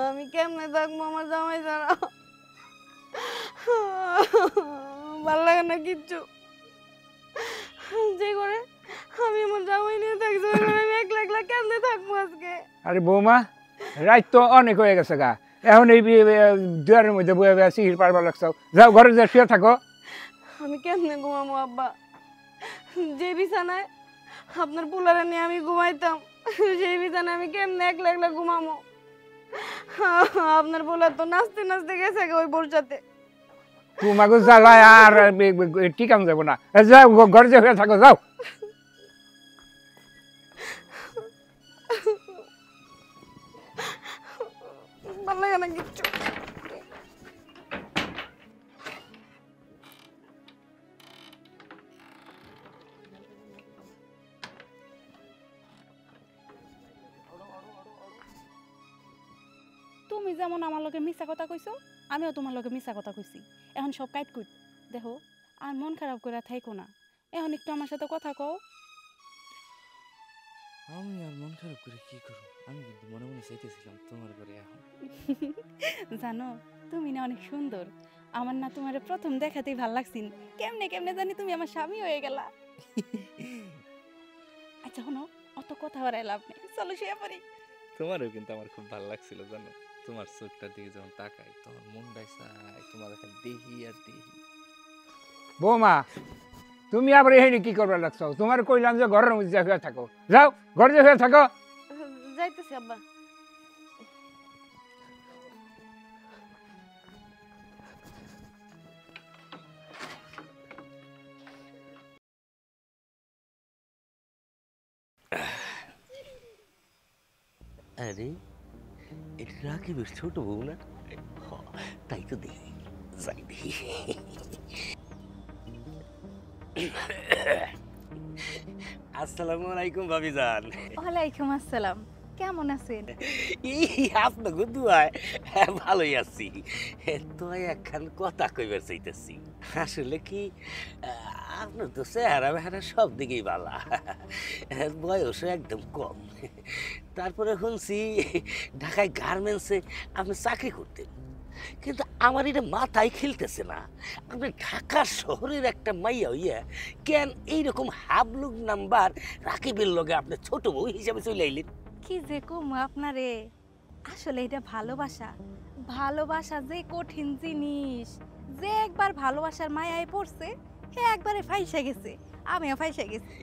আমি কেমনে থাকবো আমার জামাই ছাড়া? ভাল লাগে না কিচ্ছু। যে করে আমি আমার জামাই নিয়ে থাকছি, আমি একলা একলা কেমনে থাকবো আজকে? আরে বৌমা, রাত তো অনেক হয়ে গেছে গা, এখন এই দুয়ারের মধ্যে বয়ে বয়ে সিহির পারবার লাগছ। যাও ঘরে যা শুয়ে থাকো। আমি কেমনে ঘুমাবো আব্বা? যে বিছানায় আপনার পোলারে নিয়ে আমি ঘুমাইতাম, সেই বিছানায় আমি কেমনে একলা একলা ঘুমাবো? আপনার বলে তো নাচতে নাচতে গেছে ওই বোর সাথে। তোমাকে জ্বালায় আর টিকাম যাবো না, যাও ঘরে যে হয়ে থাকো, যাও। ভালো লাগে না কিচ্ছু। তুমি যেমন আমার লগে মিছা কথা কইছো, আমিও তোমার লগে মিছা কথা কইছি। এখন সব কাইট কুইট দেখো, আর মন খারাপ করে থাইকো না। এখন একটু আমার সাথে কথা কও। আমি আর মন খারাপ করে কি করব? আমি কিন্তু মনে মনে চাইতেছিলাম তোমার ঘরে এখন। জানো তুমি না অনেক সুন্দর। আমার না তোমার প্রথম দেখাতেই ভাল লাগছিল। কেমনে কেমনে জানি তুমি আমার স্বামী হয়ে গেলা। আচ্ছা শোনো, অত কথা বাড়াই লাভ নেই, চলো শুয়ে পড়ি। তোমারও কিন্তু আমার খুব ভালো লাগছিল জানো, তোমার চোখটার দিকে যখন তাকাই তোমার মনটাই চাই তোমার এখন দেখি আর দেখি। বৌমা, তুমি আবার এখানে কি করবার লাগছো? তোমার কইলাম যে ঘরের মধ্যে হয়ে থাকো, যাও ঘরে যে হয়ে থাকো। যাইতেছি আব্বা। আরে এটা রাকিবের ছোট বউ না? তাই তো দেখি, যাই দেখি। আসসালামু আলাইকুম ভাবিজান। ওয়ালাইকুম আসসালাম, কেমন আছেন? এই আপনাকে দুয়ায় ভালোই আছি। তো একখান কথা কইবার চাইতেছি। আসলে কি আপনার তো চেহারা বেহারা সব দিকেই বালা, বয়সও একদম কম। তারপরে শুনছি ঢাকায় গার্মেন্টসে আপনি চাকরি করতেন, কিন্তু আমার এটা মাথায় খেলতেছে না। আপনি ঢাকা শহরের একটা মাইয়া হইয়া কেন এইরকম হাবলুক নাম্বার রাকিবের লগে আপনি ছোট বউ হিসাবে চলে আইলেন? কি যে কম আপনারে, আসলে এটা ভালোবাসা। ভালোবাসা যে কঠিন জিনিস, যে একবার ভালোবাসার মায়ায় পড়ছে সে একবারে ফাইসা গেছে। আমিও ফাইসা গেছি।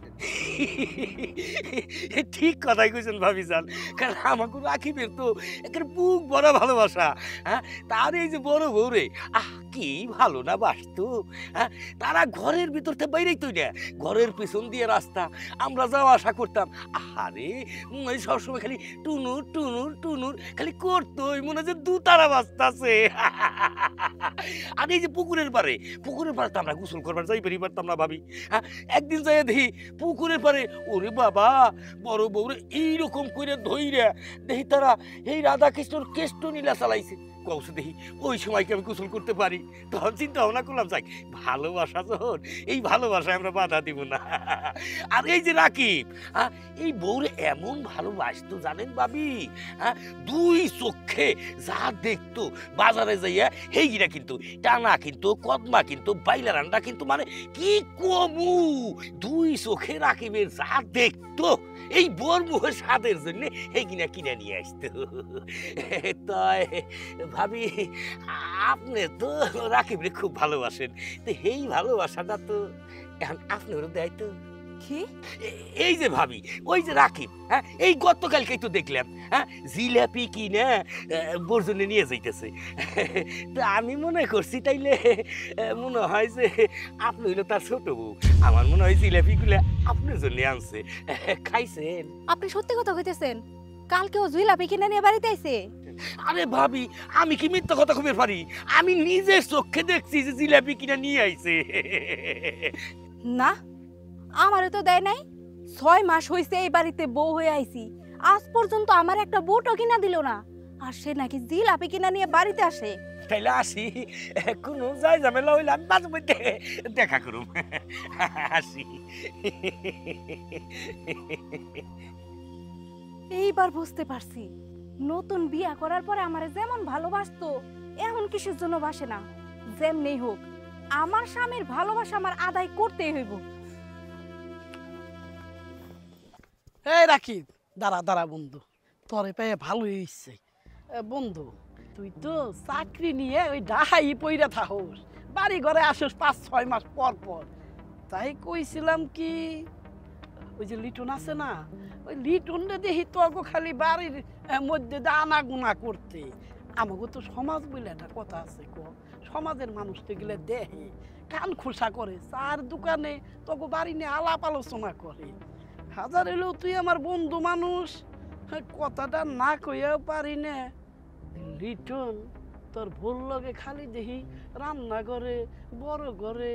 ঠিক কথাই কইছেন ভাবিজান, কারণ আমাকে রাকিবের তো একটা বুক ভরা ভালোবাসা। হ্যাঁ, তার এই যে বড় বউ রে, কি ভালো না বাসতো। হ্যাঁ, তারা ঘরের ভিতর থেকে বাইরেই তো না, ঘরের পিছন দিয়ে রাস্তা আমরা যাওয়া আসা করতাম। আরে সবসময় খালি টুনুর টুনুর টুনুর খালি করতোই, মনে হয় যে দুতারা বাজতাছে। আর এই যে পুকুরের পারে তো আমরা গোসল করবার যাই বেরিয়ে পারতাম না ভাবি। হ্যাঁ, একদিন যাই দেখি পুকুরের পারে, ওরে বাবা বড় বউরে এইরকম করে ধইরা দেখি তারা এই রাধা কৃষ্ণর কেষ্ট নীলা চালাইছে। কৌশল দেখি ওই সময়কে আমি গোসল করতে পারি, তখন চিন্তা ভাবনা করলাম যাই ভালোবাসা যখন, এই ভালোবাসায় আমরা বাধা দিব না। আর এই যে রাকিব, হ্যাঁ, এই বউরে এমন ভালোবাসতো জানেন ভাবি, হ্যাঁ, দুই চোখে যা দেখতো বাজারে যাইয়া হেইরা কিন্তু টানা কিন্তু কদমা কিন্তু বাইলা রান্না কিন্তু মানে কি কমু, দুই চোখে রাকিবের যা দেখতো এই বোর মুখের স্বাদের জন্য এই কিনা কিনে নিয়ে আসতো। তাই ভাবি আপনি তো রাকিবরে খুব ভালোবাসেন, তো এই ভালোবাসাটা তো এখন আপনারও দেয় তো। কি? এই যে ভাবি, ওই যে রাকিব, হ্যাঁ, এই গতকালকেই তো দেখলাম, হ্যাঁ, জিলাপি কিনে বর্জনে নিয়ে যাইতেছে। তো আমি মনে করছি তাইলে মনে হয় যে আপনি হইলো তার ছোট বউ। আমার মনে হয় জিলাপিগুলো আপনার জন্য আনছে, খাইছেন? আপনি সত্যি কথা কইতেছেন? কালকেও জিলাপি কিনে নিয়ে বাড়িতে আইছে? আরে ভাবি, আমি কি মিথ্যা কথা কইতে পারি? আমি নিজের চোখে দেখছি যে জিলাপি কিনে নিয়ে আইছে। না, আমারে তো দেয় নাই। 6 মাস হইছে এই বাড়িতে বউ হয়ে আইছি, আজ পর্যন্ত আমার একটা বুটও কিনা দিল না। আর সে নাকি জিলাপি কিনা নিয়ে বাড়িতে আসে। তাইলে আসি, কোনো যাই ঝামেলা হইলে আমি মাঝে মধ্যে দেখা করুম। আসি। এইবার বুঝতে পারছি, নতুন বিয়া করার পরে আমারে যেমন ভালোবাসতো এখন কিসের জন্য বাসে না। যেমনি হোক আমার স্বামীর ভালোবাসা আমার আদায় করতেই হইব। এই রাকিব, দাঁড়া দাঁড়া বন্ধু, তোরে পেয়ে ভালো হইছে। বন্ধু তুই তো চাকরি নিয়ে ওই ঢাকাই পইরা থাকস, বাড়ি ঘরে আসস 5-6 মাস পর পর। তাই কইছিলাম কি, ওই যে লিটন আছে না, ওই লিটনটা দেখি তোকে খালি বাড়ির মধ্যে দানা গুনা করতে। আমাকে তো সমাজ বলে একটা কথা আছে গো, সমাজের মানুষ তো গেলে দেহে কান খোসা করে, চার দোকানে তোকে বাড়ি নিয়ে আলাপ আলোচনা করে। হাজার এলেও তুই আমার বন্ধু মানুষ, কথাটা না কইয়াও পারি না। লিটন তোর ভুল লগে খালি দেখি রান্না করে, বড় ঘরে,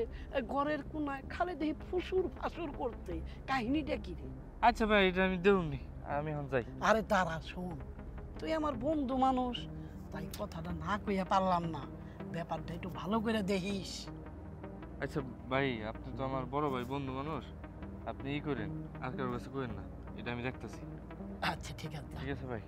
ঘরের কোনায় খালি দেখি ফুসুর ফাসুর করতে। কাহিনীটা কি রে? আচ্ছা ভাই, এটা আমি দেউনি, আমি এখন যাই। আরে তারা শোন, তুই আমার বন্ধু মানুষ, তাই কথাটা না কইয়া পারলাম না, ব্যাপারটা একটু ভালো করে দেখিস। আচ্ছা ভাই, আপনি তো আমার বড় ভাই, বন্ধু মানুষ, আপনি ই করেন, আর কারোর কাছে করেন না, এটা আমি দেখতেছি। আচ্ছা ঠিক আছে। ঠিক আছে ভাই।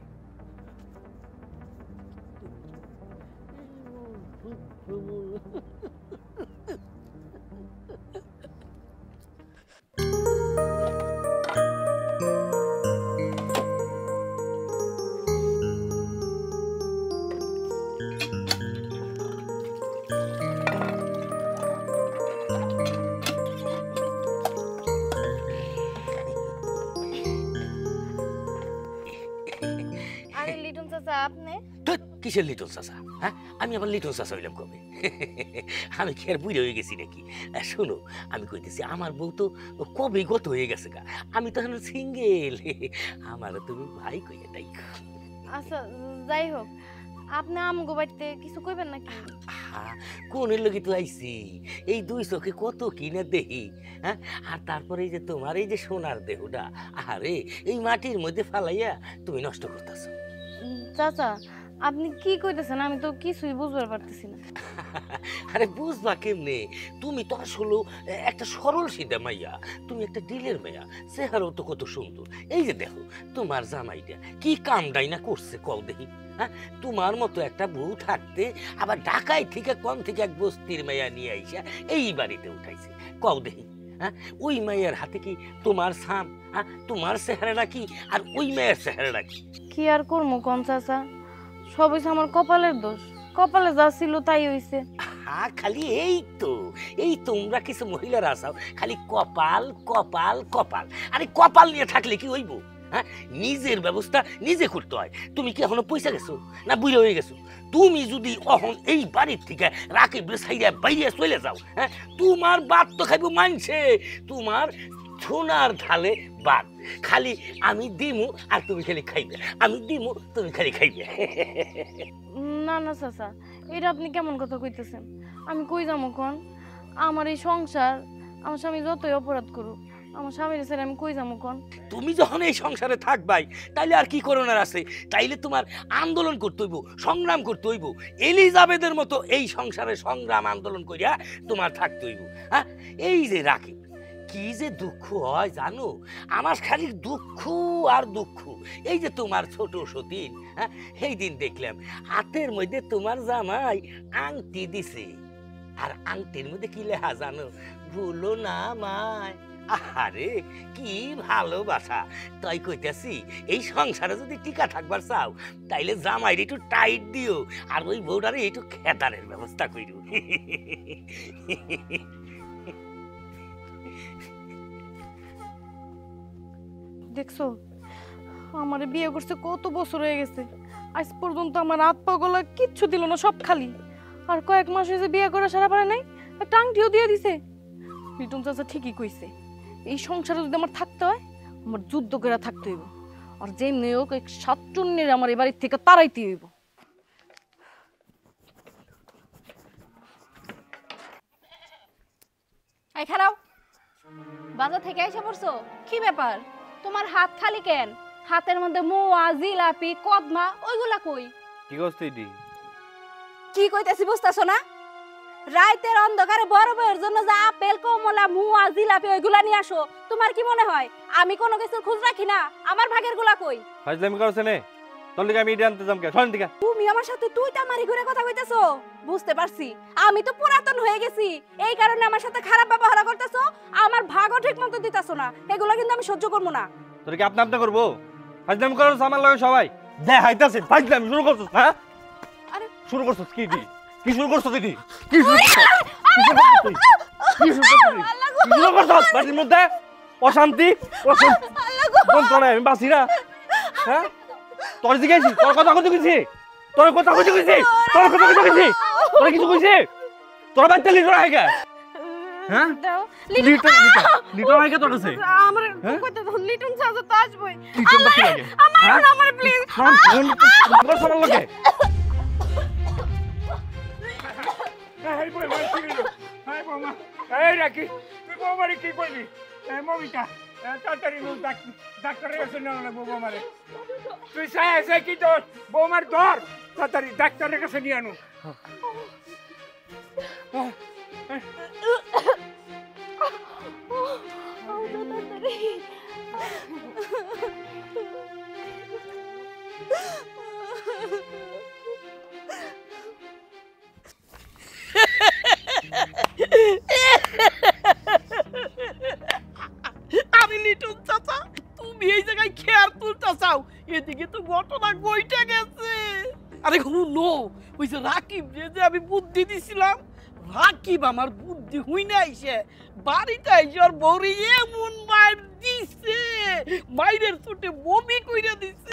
আরে লিটন চাচা আপনি? ধুৎ, কিসের লিটন চাচা? হ্যাঁ, আমি আবার লিটন চাচা হইলাম কবে? আমি কি আর বুড়ে হয়ে গেছি নাকি? শোনো, আমি কইতেছি আমার বউ তো কবে গত হয়ে গেছে গা, আমি তো এখন সিঙ্গেল। আমার তুমি ভাই কইয়া তাই। আচ্ছা যাই হোক, আপনি আমগো বাড়িতে কিছু কইবেন নাকি? কোনের লোকে তো আইছি, এই দুই চোখে কত কিনে দেখি। হ্যাঁ, আর তারপরে এই যে তোমার এই যে সোনার দেহটা, আরে এই মাটির মধ্যে ফালাইয়া তুমি নষ্ট করতেছো। চাচা আপনি কি কইতেছেন? আমি তো কিছুই বুঝতে পারতেছি না। আরে বুঝবা কেমনে? তুমি তো আসলে একটা সরল সিধা মাইয়া, তুমি একটা দিলের মেয়া, চেহারাও তো কত সুন্দর। এই যে দেখো তোমার জামাইটা কি কামটাই না করছে কও দেখি। হ্যাঁ, তোমার মতো একটা বউ থাকতে আবার ঢাকায় থেকে কম থেকে এক বস্তির মেয়া নিয়ে আইসা এই বাড়িতে উঠাইছে, কও দেখি। হ্যাঁ, ওই মেয়ের হাতে কি তোমার সাম? হ্যাঁ, তোমার চেহারাটা কি আর ওই মেয়ের চেহারাটা কি? কি আর করবো কোন চাচা, সব হইছে আমার কপালের দোষ, কপালে যা ছিল তাই হইছে। হ্যাঁ, খালি এই তোমরা কিছু মহিলারা আসাও খালি কপাল কপাল কপাল। আরে কপাল নিয়ে থাকলে কি হইব? হ্যাঁ, নিজের ব্যবস্থা নিজে করতে হয়। তুমি কি এখনো পয়সা গেছো না বুড়ো হয়ে গেছো? তুমি যদি অহন এই বাড়ির থেকে রাকিব সাইডে বাইরে চলে যাও, হ্যাঁ, তোমার বাদ তো খাইব মানছে, তোমার সোনার ঢালে বাদ। খালি আমি দিমু আর তুমি খালি খাইবে, আমি দিমু তুমি খালি খাইবে। না না চাচা, এটা আপনি কেমন কথা কইতেছেন? আমি কই যাবো কোন? আমার এই সংসার, আমার স্বামী যতই অপরাধ করুক, আমার স্বামীর ছেড়ে আমি কই যাবো কোন? তুমি যখন এই সংসারে থাকবাই, তাইলে আর কি করোনার আছে? তাইলে তোমার আন্দোলন করতে হইব, সংগ্রাম করতে হইব, এলিজাবেথের মতো এই সংসারে সংগ্রাম আন্দোলন করিয়া তোমার থাকতে হইব। হ্যাঁ, এই যে রাকিব কি যে দুঃখ হয় জানো, আমার খালি দুঃখ আর দুঃখ। এই যে তোমার ছোট সতীন, হ্যাঁ, এই দিন দেখলাম হাতের মধ্যে তোমার জামাই আংটি দিছে, আর আংটির মধ্যে কি লেখা জানো? ভুলো না মায়। আরে কি ভালোবাসা! তাই কইতেছি, এই সংসারে যদি টিকা থাকবার চাও, তাইলে জামাইর একটু টাইট দিও, আর ওই বউটারে একটু খেতারের ব্যবস্থা কইরো। দেখছো, আমার বিয়ে করছে কত বছর হয়ে গেছে, আজ পর্যন্ত আমার হাত পা গলা কিচ্ছু দিল না, সব খালি। আর কয়েক মাস হয়েছে বিয়ে করা সারা পারে নাই, একটা আংটিও দিয়ে দিছে। লিটন চাচা ঠিকই কইছে, এই সংসারে যদি আমার থাকতে হয়, আমার যুদ্ধ করে থাকতে হইব, আর যেমনি হোক এক সাতচন্নের আমার এই বাড়ির থেকে তাড়াইতে হইব। এই খারাও, বাজার থেকে এসে পড়ছো? কি ব্যাপার, তোমার হাত খালি কেন? হাতের মধ্যে মোয়া, জিলাপি, কদমা, ওইগুলা কই? কি করছিস তুই? কি কইতাছি বুঝতাছো না? রাইতের অন্ধকারে বড় বউয়ের জন্য যা আপেল, কমলা, মোয়া, জিলাপি ওইগুলা নিয়ে আসো। তোমার কি মনে হয় আমি কোনো কিছুর খোঁজ রাখি না? আমার ভাগের গুলা কই? ফাজলামি করছ নে, তোর লিগে আমি এটা আনতে যাম কে? শোন দিকা, তুমি আমার সাথে তুই তামারি ঘুরে কথা কইতাছো? বুঝতে পারছি, আমি তো পুরাতন হয়ে গেছি, এই কারণে আমার সাথে খারাপ ব্যবহার করতেছো, আমার ভাগও ঠিক মতো দিতাছো না। এগুলা কিন্তু আমি সহ্য করবো না। তোর কি আপনা আপনা করবো? ফাজলামি করছ আমার লগে সবাই দে হাইতাছে, ফাজলামি শুরু করছস? হ্যাঁ, আরে শুরু করছস কি দি? কি শুরু করছস তুই? কি শুরু করছস? কি শুরু করছস? বাড়ির মধ্যে অশান্তি, অশান্তি। কোন তোরা আমি বাসি না হ্যাঁ তোর জিজ্ঞাসি তোর কথা কইছি তোর কথা কইছি তোর কথা কইছি তোর কিছু কইছি তোর বাচ্চা লিটর আইগা হ্যাঁ দাও লিটর লিটর আইগা তোর কাছে আমার হ্যাঁ? কইতে তো লিটন চাচা তো আসবই লিটর বাকি লাগে হ্যাঁ আমার প্লিজ ফোন সামান লাগে এই বৌমা কি হইলো? এই বৌমা, এই রাখি, তুই বৌমারে কি করলি? এই মমিতা, তাড়াতাড়ি ডাক্তারের কাছে নেওয়া লাগবো বৌমারে। তুই চাই কি তোর বৌমার ধর, তাড়াতাড়ি ডাক্তারের কাছে নিয়ে আনু। আরে লিটন চাচা তুমি এই জায়গায় খেয়ার তুলতে চাও এদিকে তো ঘটনা গইটা গেছে আরে নো ওই যে রাকিব যে আমি বুদ্ধি দিছিলাম রাকিব আমার বুদ্ধি হুই না আইসে বাড়িতে আইসে আর বউরে এমন মার দিছে মাইরের চোটে বমি কইরা দিছে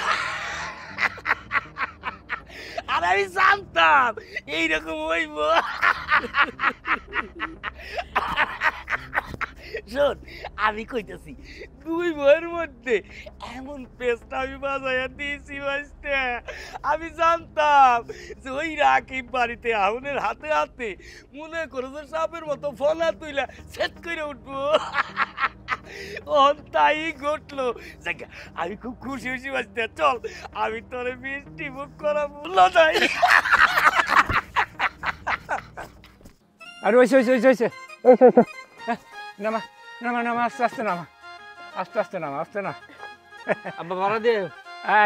আর আমি জানতাম এইরকম হইব শোন আমি কইতেছি দুই বইয়ের মধ্যে এমন পেস্ট আমি বাজাইয়া দিয়েছি বাসতে আমি জানতাম যে ওই রাকিব বাড়িতে আগুনের হাতে হাতে মনে করো যে সাপের মতো ফলা তুইলা সেট করে উঠবো তাই ঘটলো জায়গা আমি খুব খুশি হয়েছি বাসতে চল আমি তোরে মিষ্টি মুখ করাবো লজাই আর ওইসে নামা নামা নামা আস্তে আস্তে নামা আস্তে নামা আস্তে না। আব্বা ভাড়া দে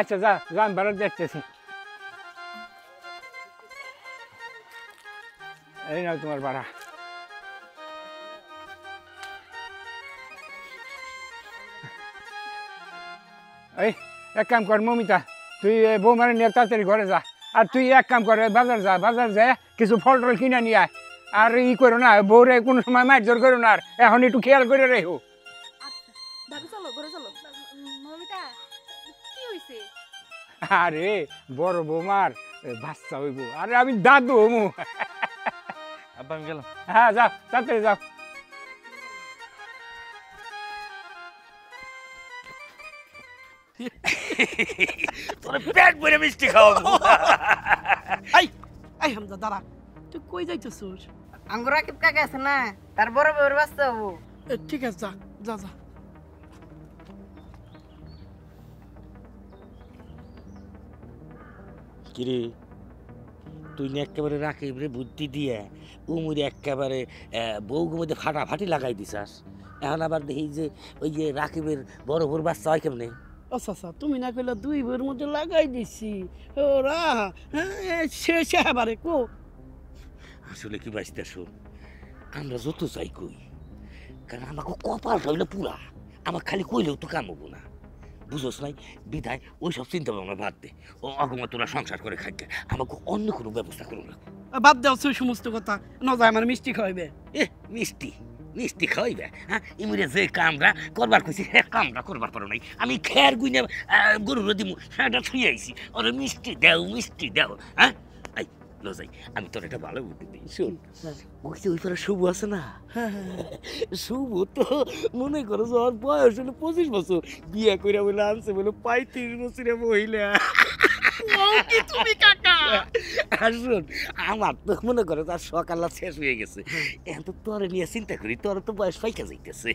আচ্ছা যা যা আমি ভাড়া দেখতেছি। এই নাও তোমার ভাড়া। এই এক কাম কর মমিতা, তুই বৌমারে নিয়ে তাড়াতাড়ি ঘরে যা। আর তুই এক কাম কর বাজার যা কিছু ফল টল কিনে নিয়ে আয়। আর ই করো না বউরে কোনো সময় মার জোর করো না, আর এখন একটু খেয়াল করে রেখো। ভাবি চলো ঘরে চলো মমিতা কি হইছে আরে বড় বৌমার বাচ্চা হইব, আরে আমি দাদু হমু। আব্বা আমি গেলাম। হ্যাঁ যাও তাড়াতাড়ি যাও। তোর পেট ভরে মিষ্টি খাওয়াবো এই এই হামজা দাঁড়া তুই কই যাইতেছিস আঙ্গুর রাকিব কাকা আছে না তার বড় বউর বাচ্চা হবো। ঠিক আছে যা যা যা কিরে তুই না একেবারে রাকিবরে বুদ্ধি দিয়ে উমুরে একেবারে বউকে মধ্যে ফাটাফাটি লাগাই দিছাস এখন আবার দেখি যে ওই যে রাকিবের বড় বড় বাচ্চা হয় কেমনে আচ্ছা তুমি না কইলা দুই বউর মধ্যে লাগাই দিছি ওরা শেষে এবারে কো আসলে কি বাঁচতে শোন আমরা যত চাই কই কারণ আমাকে কপালটা হইলে পুরা আমার খালি কইলেও তো কাম হবো না বুঝোস নাই বিধায় ওই সব চিন্তা ভাবনা বাদ দে ও অগমা তোরা সংসার করে খাইতে আমাকে অন্য কোনো ব্যবস্থা করুন না বাদ দাও সেই সমস্ত কথা না যায় আমার মিষ্টি খাওয়াইবে মিষ্টি মিষ্টি খাইবে হ্যাঁ ইমিরে যে কামরা করবার কইছি হে কামরা করবার পারো নাই আমি খেয়ার গুইনে গরুর দিমু সেটা ছুঁয়ে আইছি ওরে মিষ্টি দাও হ্যাঁ আই লজাই আমি তোর একটা ভালো বুদ্ধি দিই শোন ওই যে ওই পারে শুভ আছে না শুভ তো মনে করো যে ওর বয়স হলো 25 বছর বিয়ে করে বলে আনছে বলে 35 বছরের মহিলা কি তুমি কাকা আর শোন আমার তো মনে করো তার সকাল শেষ হয়ে গেছে এখন তো তোরে নিয়ে চিন্তা করি তোর তো বয়স পাইকা যাইতেছে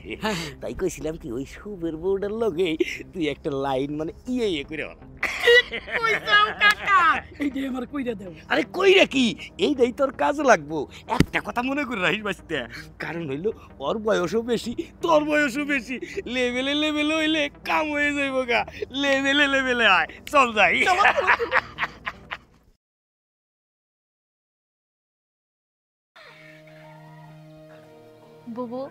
তাই কইছিলাম কি ওই শুভের বউটার লগে তুই একটা লাইন মানে ইয়ে করে কই যাও কাকা এই যে আমার কইরা দাও আরে কইরা কি এইটাই তোর কাজে লাগবো একটা কথা মনে করে রাখিস বাঁচতে কারণ হইলো ওর বয়সও বেশি তোর বয়সও বেশি লেভেলে হইলে কাম হয়ে যাইব গা লেভেলে আয় চল যাই বুবু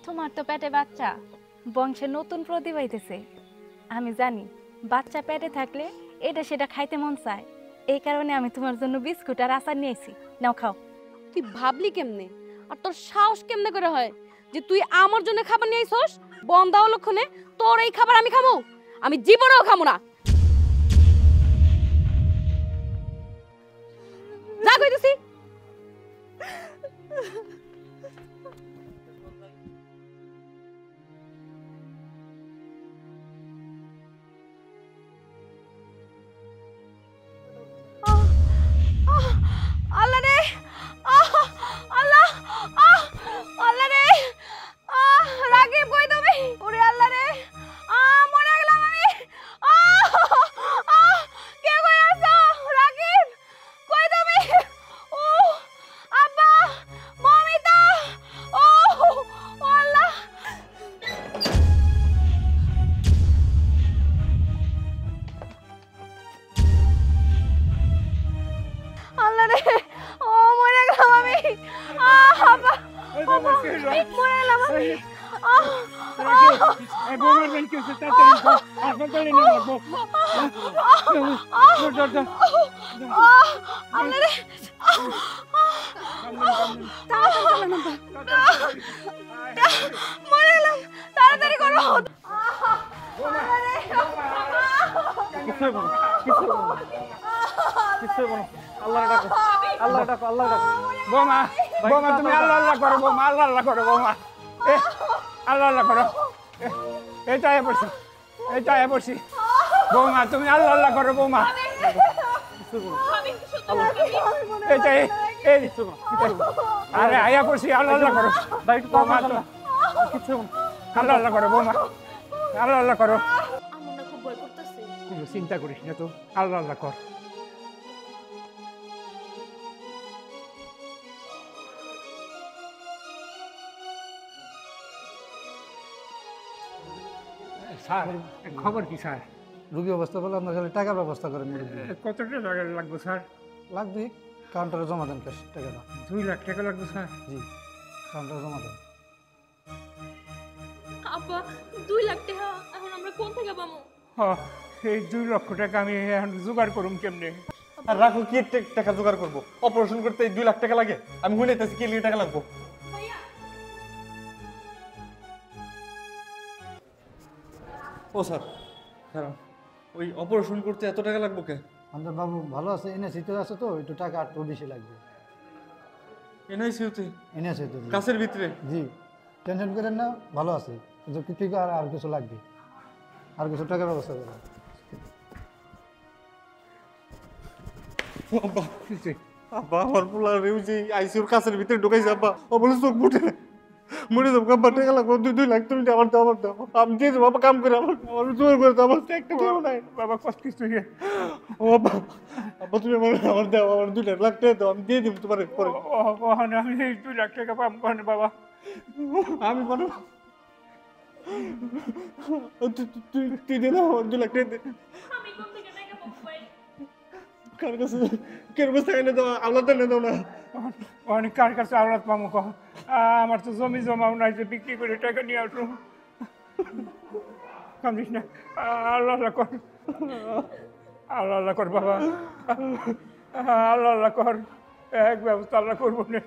তোমার তো পেটে বাচ্চা, বংশে নতুন প্রদীপ আইতেছে। আমি জানি বাচ্চা পেটে থাকলে এটা সেটা খাইতে মন চায়, এই কারণে আমি তোমার জন্য বিস্কুট আর আচার নিয়ে আইছি, নাও খাও। তুই ভাবলি কেমনে আর তোর সাহস কেমনে করে হয় যে তুই আমার জন্য খাবার নিয়ে আইছস বন্ধ অলক্ষণে তোর এই খাবার আমি খাবো? আমি জীবনেও খাবো না। যা কইতেছি। আল্লাহ রে, আল্লাহ, আল্লাহ রে, রাকিব কই তুমি? ওরে আল্লাহ রে, মরে গেলাম আমি। কে কই আছো? রাকিব কই তুমি? ও আব্বা, মমিতা, ও আল্লাহ। আল্লাহ রে, ও মরে গেলাম আমি। আব্বা, আব্বা, মরে গেলাম আমি। আল্লাহ রে, মরে গেলাম, তাড়াতাড়ি করো। আল্লাহ ডাকো, আল্লাহ ডাকো, আল্লাহ ডাকো। বৌমা, বৌমা তুমি আল্লাহ আল্লাহ করো বৌমা, আল্লাহ আল্লাহ করো বৌমা, আল্লাহ আল্লাহ করো। এই চায়ে পড়ছি, এই চায়ে পড়ছি বৌমা, তুমি আল্লাহ আল্লাহ করো বৌমা। এই চাই, এই আরে আয়া পড়ছি, আল্লাহ আল্লাহ করো বৌমা, আল্লাহ আল্লাহ করো বৌমা, আল্লাহ আল্লাহ করো। আমার না খুব ভয় করতেছে। কোনো চিন্তা করিস না তো, আল্লাহ আল্লাহ কর। স্যার, খবর কি স্যার? রুগী অবস্থা বলে আপনার খালি টাকার ব্যবস্থা করেন। কত টাকা লাগবে স্যার? লাগবে, কাউন্টারে জমা দেন ক্যাশ টাকাটা। 2 লাখ টাকা লাগবে স্যার। জি, কাউন্টারে জমা দেন। আব্বা 2 লাখ টাকা এখন আমরা কোন থেকে পাবো? এই 2 লক্ষ টাকা আমি এখন জোগাড় করুম কেমনে? আর রাখো, কি টাকা জোগাড় করবো? অপারেশন করতে 2 লাখ টাকা লাগে? আমি শুনেছি কি টাকা লাগবো। ও স্যার, হ্যাঁ, ওই অপারেশন করতে এত টাকা লাগবো কে? আমাদের বাবু ভালো আছে, এনএসিতে আছে তো একটু টাকা একটু বেশি লাগবে। এনআইসিইউতে? এনএসিতে কাছের ভিতরে? জি, টেনশন করেন না, ভালো আছে, কিন্তু কিছু আর কিছু লাগবে, আর কিছু টাকার ব্যবস্থা করেন। আব্বা, আব্বা আমার পোলা রেউজি আইসিইউর কাছের ভিতরে ঢুকাইছে আব্বা, ও বলে চোখ ফুটে মরে যাবো। আব্বা টাকা লাগবো, 2 লাখ, তুমি আমার দাও, আমার দাও। আমি দিয়ে দেবো, বাবা কাম করে আমার জোর করে দাও, আমার একটা দেবো নাই বাবা কষ্ট কিছু ও আব্বা, আব্বা তুমি আমার দাও, আমার 2 লাখ টাকা দাও, আমি দিয়ে দিব তোমার পরে। আমি এই 2 লাখ টাকা পাবো কেন বাবা? আমি বলো তুই দে না, আমার 2 লাখ টাকা দে। আমি কোন থেকে টাকা পাবো ভাই? কার কাছে কেন বসে এনে দাও, আল্লাহ এনে দাও না। অনেক কার কাছে আওলাদ পাবো কহ? আমার তো জমি জমাও নাই যে বিক্রি করে টাকা নিয়ে আসবো। কান্দিস না, আল্লাহ আল্লাহ কর, আল্লাহ আল্লাহ কর বাবা, আল্লাহ আল্লাহ কর, এক ব্যবস্থা আল্লাহ করবো না।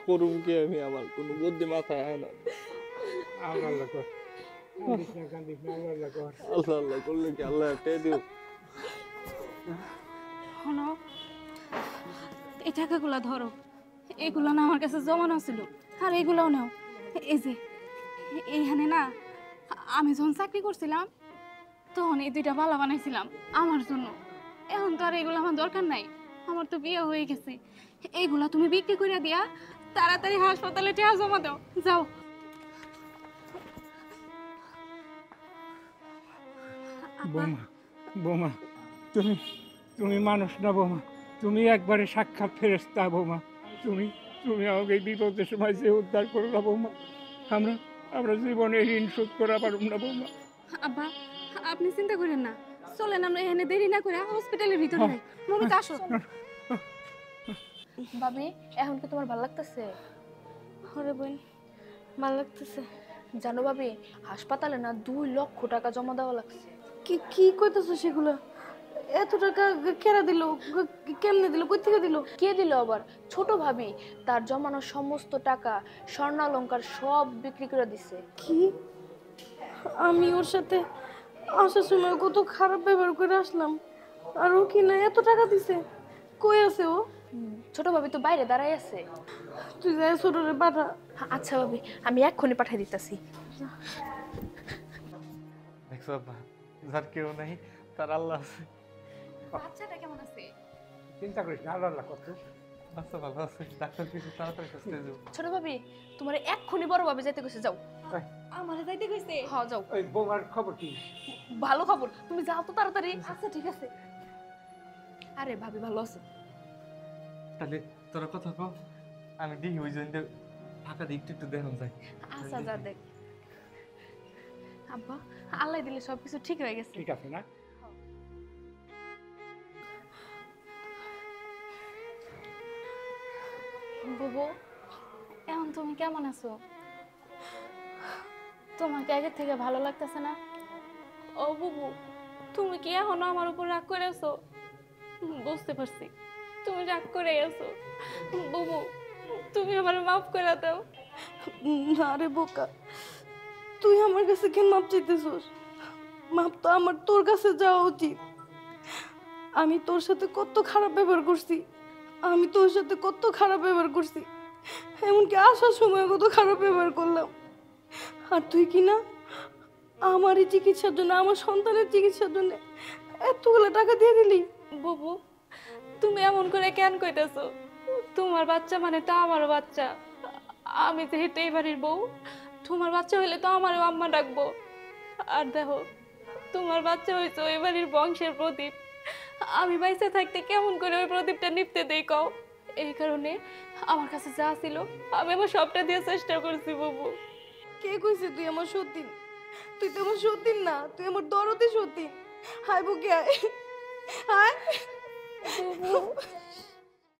করুম কি আমি, আমার কোনো বুদ্ধি মাথায় আয় না। আল্লাহ আল্লাহ কর, কান্দিস না, আল্লাহ আল্লাহ কর। আল্লাহ আল্লাহ করলে কি আল্লাহ টেয়ে দিও। শোনো, এই টাকাগুলা ধরো, এগুলো না আমার কাছে জমানো ছিল, আর এগুলোও নাও। এই যে এইখানে না, আমি যখন চাকরি করছিলাম তখন এই দুইটা বালা বানাইছিলাম আমার জন্য। এখন তো আর এগুলো আমার দরকার নাই, আমার তো বিয়ে হয়ে গেছে। এইগুলা তুমি বিক্রি করে দিয়া তাড়াতাড়ি হাসপাতালে টাকা জমা দাও, যাও। বৌমা, বৌমা, তুমি তুমি মানুষ না বৌমা, তুমি একবারে সাক্ষাৎ ফেরেশতা বৌমা। তুমি তুমি আমাকে এই বিপদের সময় যে উদ্ধার করলা বৌমা, আমরা আমরা জীবনে ঋণ শোধ করা পারব না বৌমা। আব্বা, আপনি চিন্তা করেন না, চলেন আমরা এখানে দেরি না করে হসপিটালের ভিতরে যাই। মমিতা আসো। ভাবি, এখন কি তোমার ভালো লাগতেছে? আরে বোন, ভালো লাগতেছে। জানো ভাবি, হাসপাতালে না 2 লক্ষ টাকা জমা দেওয়া লাগছে। কি কি কইতেছো সেগুলো? এত টাকা কেরা দিল? কেমনে দিল? কই থেকে দিল? কে দিল আবার? ছোট ভাবি তার জমানো সমস্ত টাকা, স্বর্ণালংকার সব বিক্রি করে দিছে। কি? আমি ওর সাথে আসার সময় কত খারাপ ব্যবহার করে আসলাম, আর ও কি না এত টাকা দিছে? কই আছে ও? ছোট ভাবি তো বাইরে দাঁড়াই আছে। তুই যাই ছোটরে পাঠা। আচ্ছা ভাবি, আমি এক্ষুনি পাঠিয়ে দিতেছি। দেখছো আব্বা, যার কেউ নাই তার আল্লাহ আছে। বাচ্চাটা কেমন আছে? চিন্তা করিস না, আল্লাহ আল্লাহ কর। বাচ্চা ভালো আছে, ডাক্তার কিছু তাড়াতাড়ি সুস্থ হয়ে যাবো। ছোট ভাবি, তোমার এক্ষুনি বড় ভাবি যাইতে কইছে, যাও। আমারে যাইতে কইছে? হ্যাঁ যাও। ওই বৌমার খবর কি? ভালো খবর, তুমি যাও তো তাড়াতাড়ি। আচ্ছা ঠিক আছে। আরে ভাবি ভালো আছে। তাহলে তোরা কথা কও, আমি দেখি ওই জন্য টাকা দিয়ে একটু একটু দেখান যায়। আচ্ছা যা দেখ। আব্বা, আল্লাহ দিলে সবকিছু ঠিক হয়ে গেছে। ঠিক আছে না? বুবু, এখন তুমি কেমন আছো? তোমাকে আগের থেকে ভালো লাগতেছে না? ও বুবু, তুমি কি এখনো আমার উপর রাগ করে আছো? বুঝতে পারছি তুমি রাগ করে আছো। বুবু, তুমি আমার মাফ করে দাও। না রে বোকা, তুই আমার কাছে কেন মাপ চাইতেছিস? মাপ তো আমার তোর কাছে যাওয়া উচিত। আমি তোর সাথে কত খারাপ ব্যবহার করছি, আমি তোর সাথে কত খারাপ ব্যবহার করছি, এমনকি আসার সময় কত খারাপ ব্যবহার করলাম। আর তুই কি না আমারই চিকিৎসার জন্য, আমার সন্তানের চিকিৎসার জন্য এতগুলো টাকা দিয়ে দিলি। বুবু, তুমি এমন করে কেন কইতেছো? তোমার বাচ্চা মানে তো আমারও বাচ্চা। আমি যেহেতু এই বাড়ির বউ, তোমার বাচ্চা হইলে তো আমারও আম্মা ডাকবো। আর দেখো, তোমার বাচ্চা হয়েছে ওই বাড়ির বংশের প্রদীপ। আমি বাইসে থাকতে কেমন করে ওই প্রদীপটা নিপতে দেই কও? এই কারণে আমার কাছে যা ছিল আমি আমার সবটা দিয়ে চেষ্টা করছি। বুবু, কে কইছে তুই আমার সতীন? তুই তো আমার সতীন না, তুই আমার দরদে সতীন। হাই বুকে আয়, হাই। বুবু।